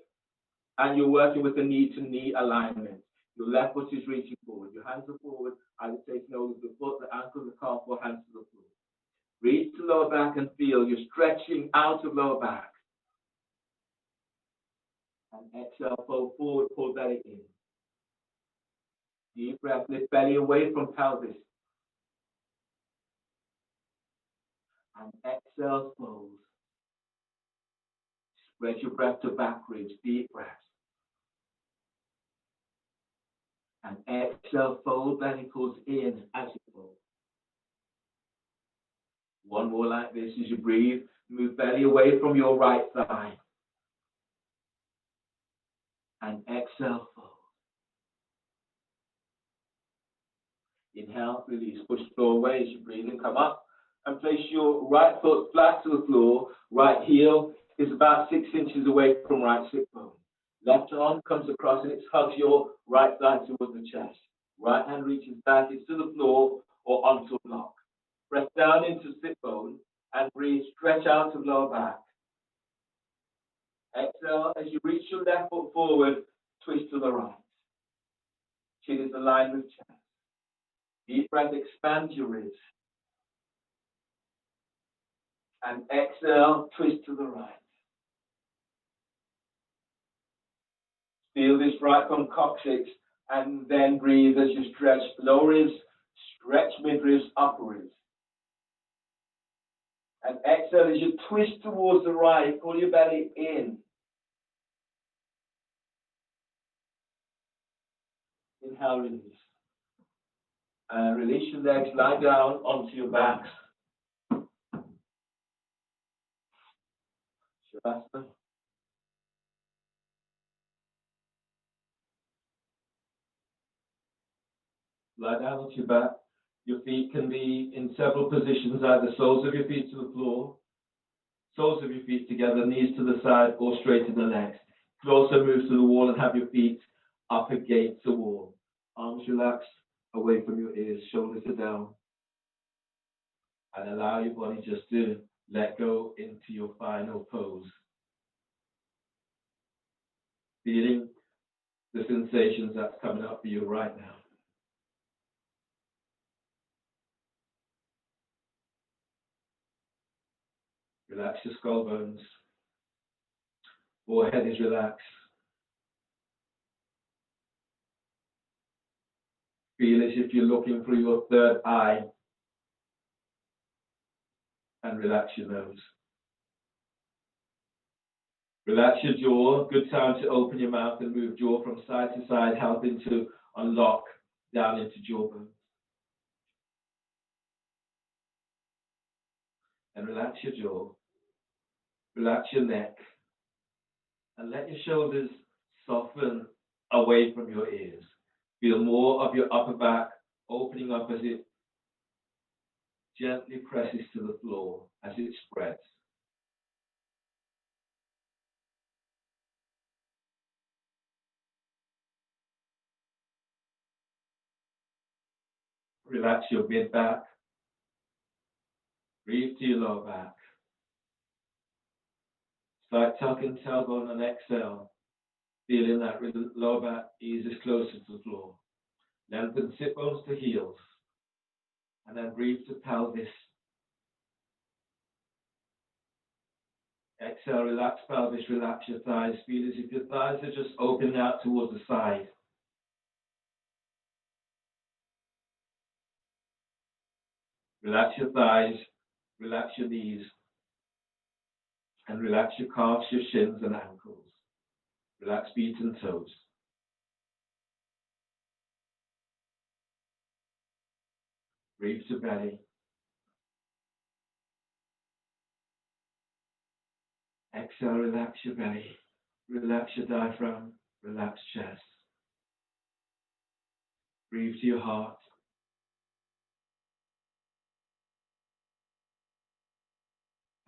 And you're working with the knee-to-knee alignment. Your left foot is reaching forward. Your hands are forward. Either taking hold of the foot, the ankle, the calf, or hands to the floor. Reach to lower back and feel you're stretching out of lower back. And exhale, fold forward, pull belly in. Deep breath, lift belly away from pelvis. And exhale, fold. Spread your breath to back ribs, deep breath. And exhale, fold, belly pulls in as you fold. One more like this as you breathe. Move belly away from your right thigh. And exhale, fold. Inhale, release, push the floor away as you breathe and come up. And place your right foot flat to the floor. Right heel is about 6 inches away from right sit bone. Left arm comes across and it hugs your right thigh towards the chest. Right hand reaches back, it's to the floor or onto a block. Press down into sit bone and breathe, stretch out of lower back. Exhale, as you reach your left foot forward, twist to the right. Chin is aligned with chest. Deep breath, expand your ribs. And exhale, twist to the right. Feel this right from coccyx and then breathe as you stretch lower ribs, stretch midribs, upper ribs. And exhale as you twist towards the right, pull your belly in. Inhale, release. And release your legs, lie down onto your backs. Shavasana. Lie down onto your back. Your feet can be in several positions, either soles of your feet to the floor, soles of your feet together, knees to the side, or straight to the legs. You can also move to the wall and have your feet up against the wall. Arms relaxed away from your ears, shoulders are down, and allow your body just to let go into your final pose. Feeling the sensations that's coming up for you right now. Relax your skull bones. Forehead is relaxed. Feel as if you're looking through your third eye, and relax your nose. Relax your jaw. Good time to open your mouth and move jaw from side to side, helping to unlock down into jawbone. And relax your jaw. Relax your neck. And let your shoulders soften away from your ears. Feel more of your upper back opening up as it gently presses to the floor, as it spreads. Relax your mid back. Breathe to your lower back. Slight tuck in tailbone and exhale. Feeling that lower back eases closer to the floor. Lengthen sit bones to heels. And then breathe to pelvis. Exhale, relax pelvis, relax your thighs. Feel as if your thighs are just opening out towards the side. Relax your thighs, relax your knees, and relax your calves, your shins and ankles. Relax feet and toes. Breathe to belly. Exhale, relax your belly. Relax your diaphragm, relax chest. Breathe to your heart.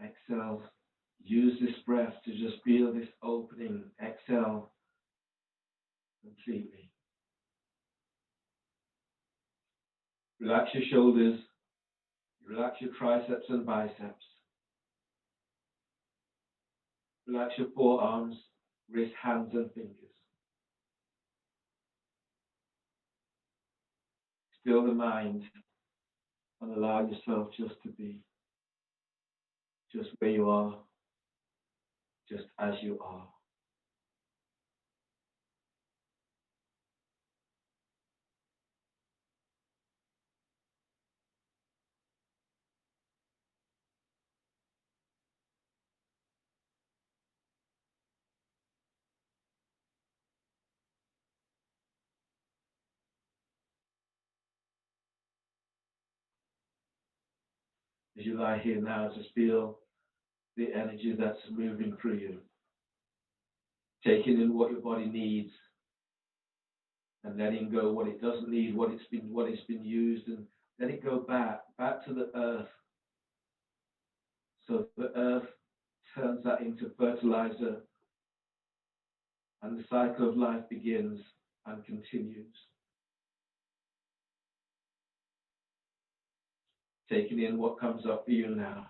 Exhale. Use this breath to just feel this opening. Exhale completely. Relax your shoulders. Relax your triceps and biceps. Relax your forearms, wrists, hands, and fingers. Still the mind and allow yourself just to be, just where you are, just as you are. As you lie here now, just feel the energy that's moving through you. Taking in what your body needs and letting go what it doesn't need, what it's been used, and let it go back to the earth. So the earth turns that into fertilizer and the cycle of life begins and continues. Taking in what comes up for you now.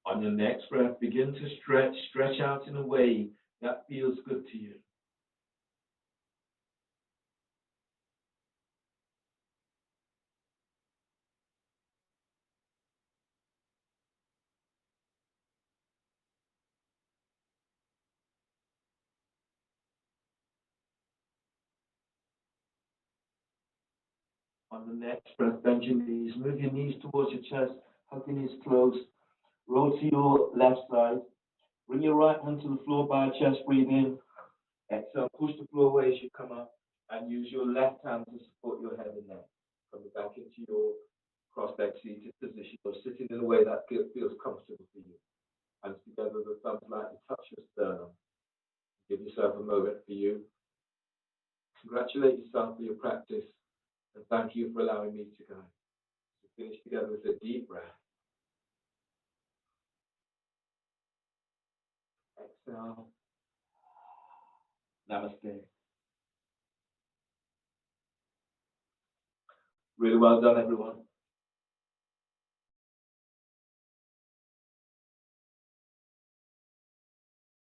On your next breath, begin to stretch out in a way that feels good to you. On the next breath, bend your knees, move your knees towards your chest, hug your knees close, roll to your left side, bring your right hand to the floor by your chest, breathe in, exhale, push the floor away as you come up, and use your left hand to support your head and neck. Coming back into your cross-legged seated position or sitting in a way that feels comfortable for you. Hands together, the thumbs lightly touch your sternum. Give yourself a moment for you. Congratulate yourself for your practice and thank you for allowing me to guide. So finish together with a deep breath. Exhale. Namaste. Really well done, everyone.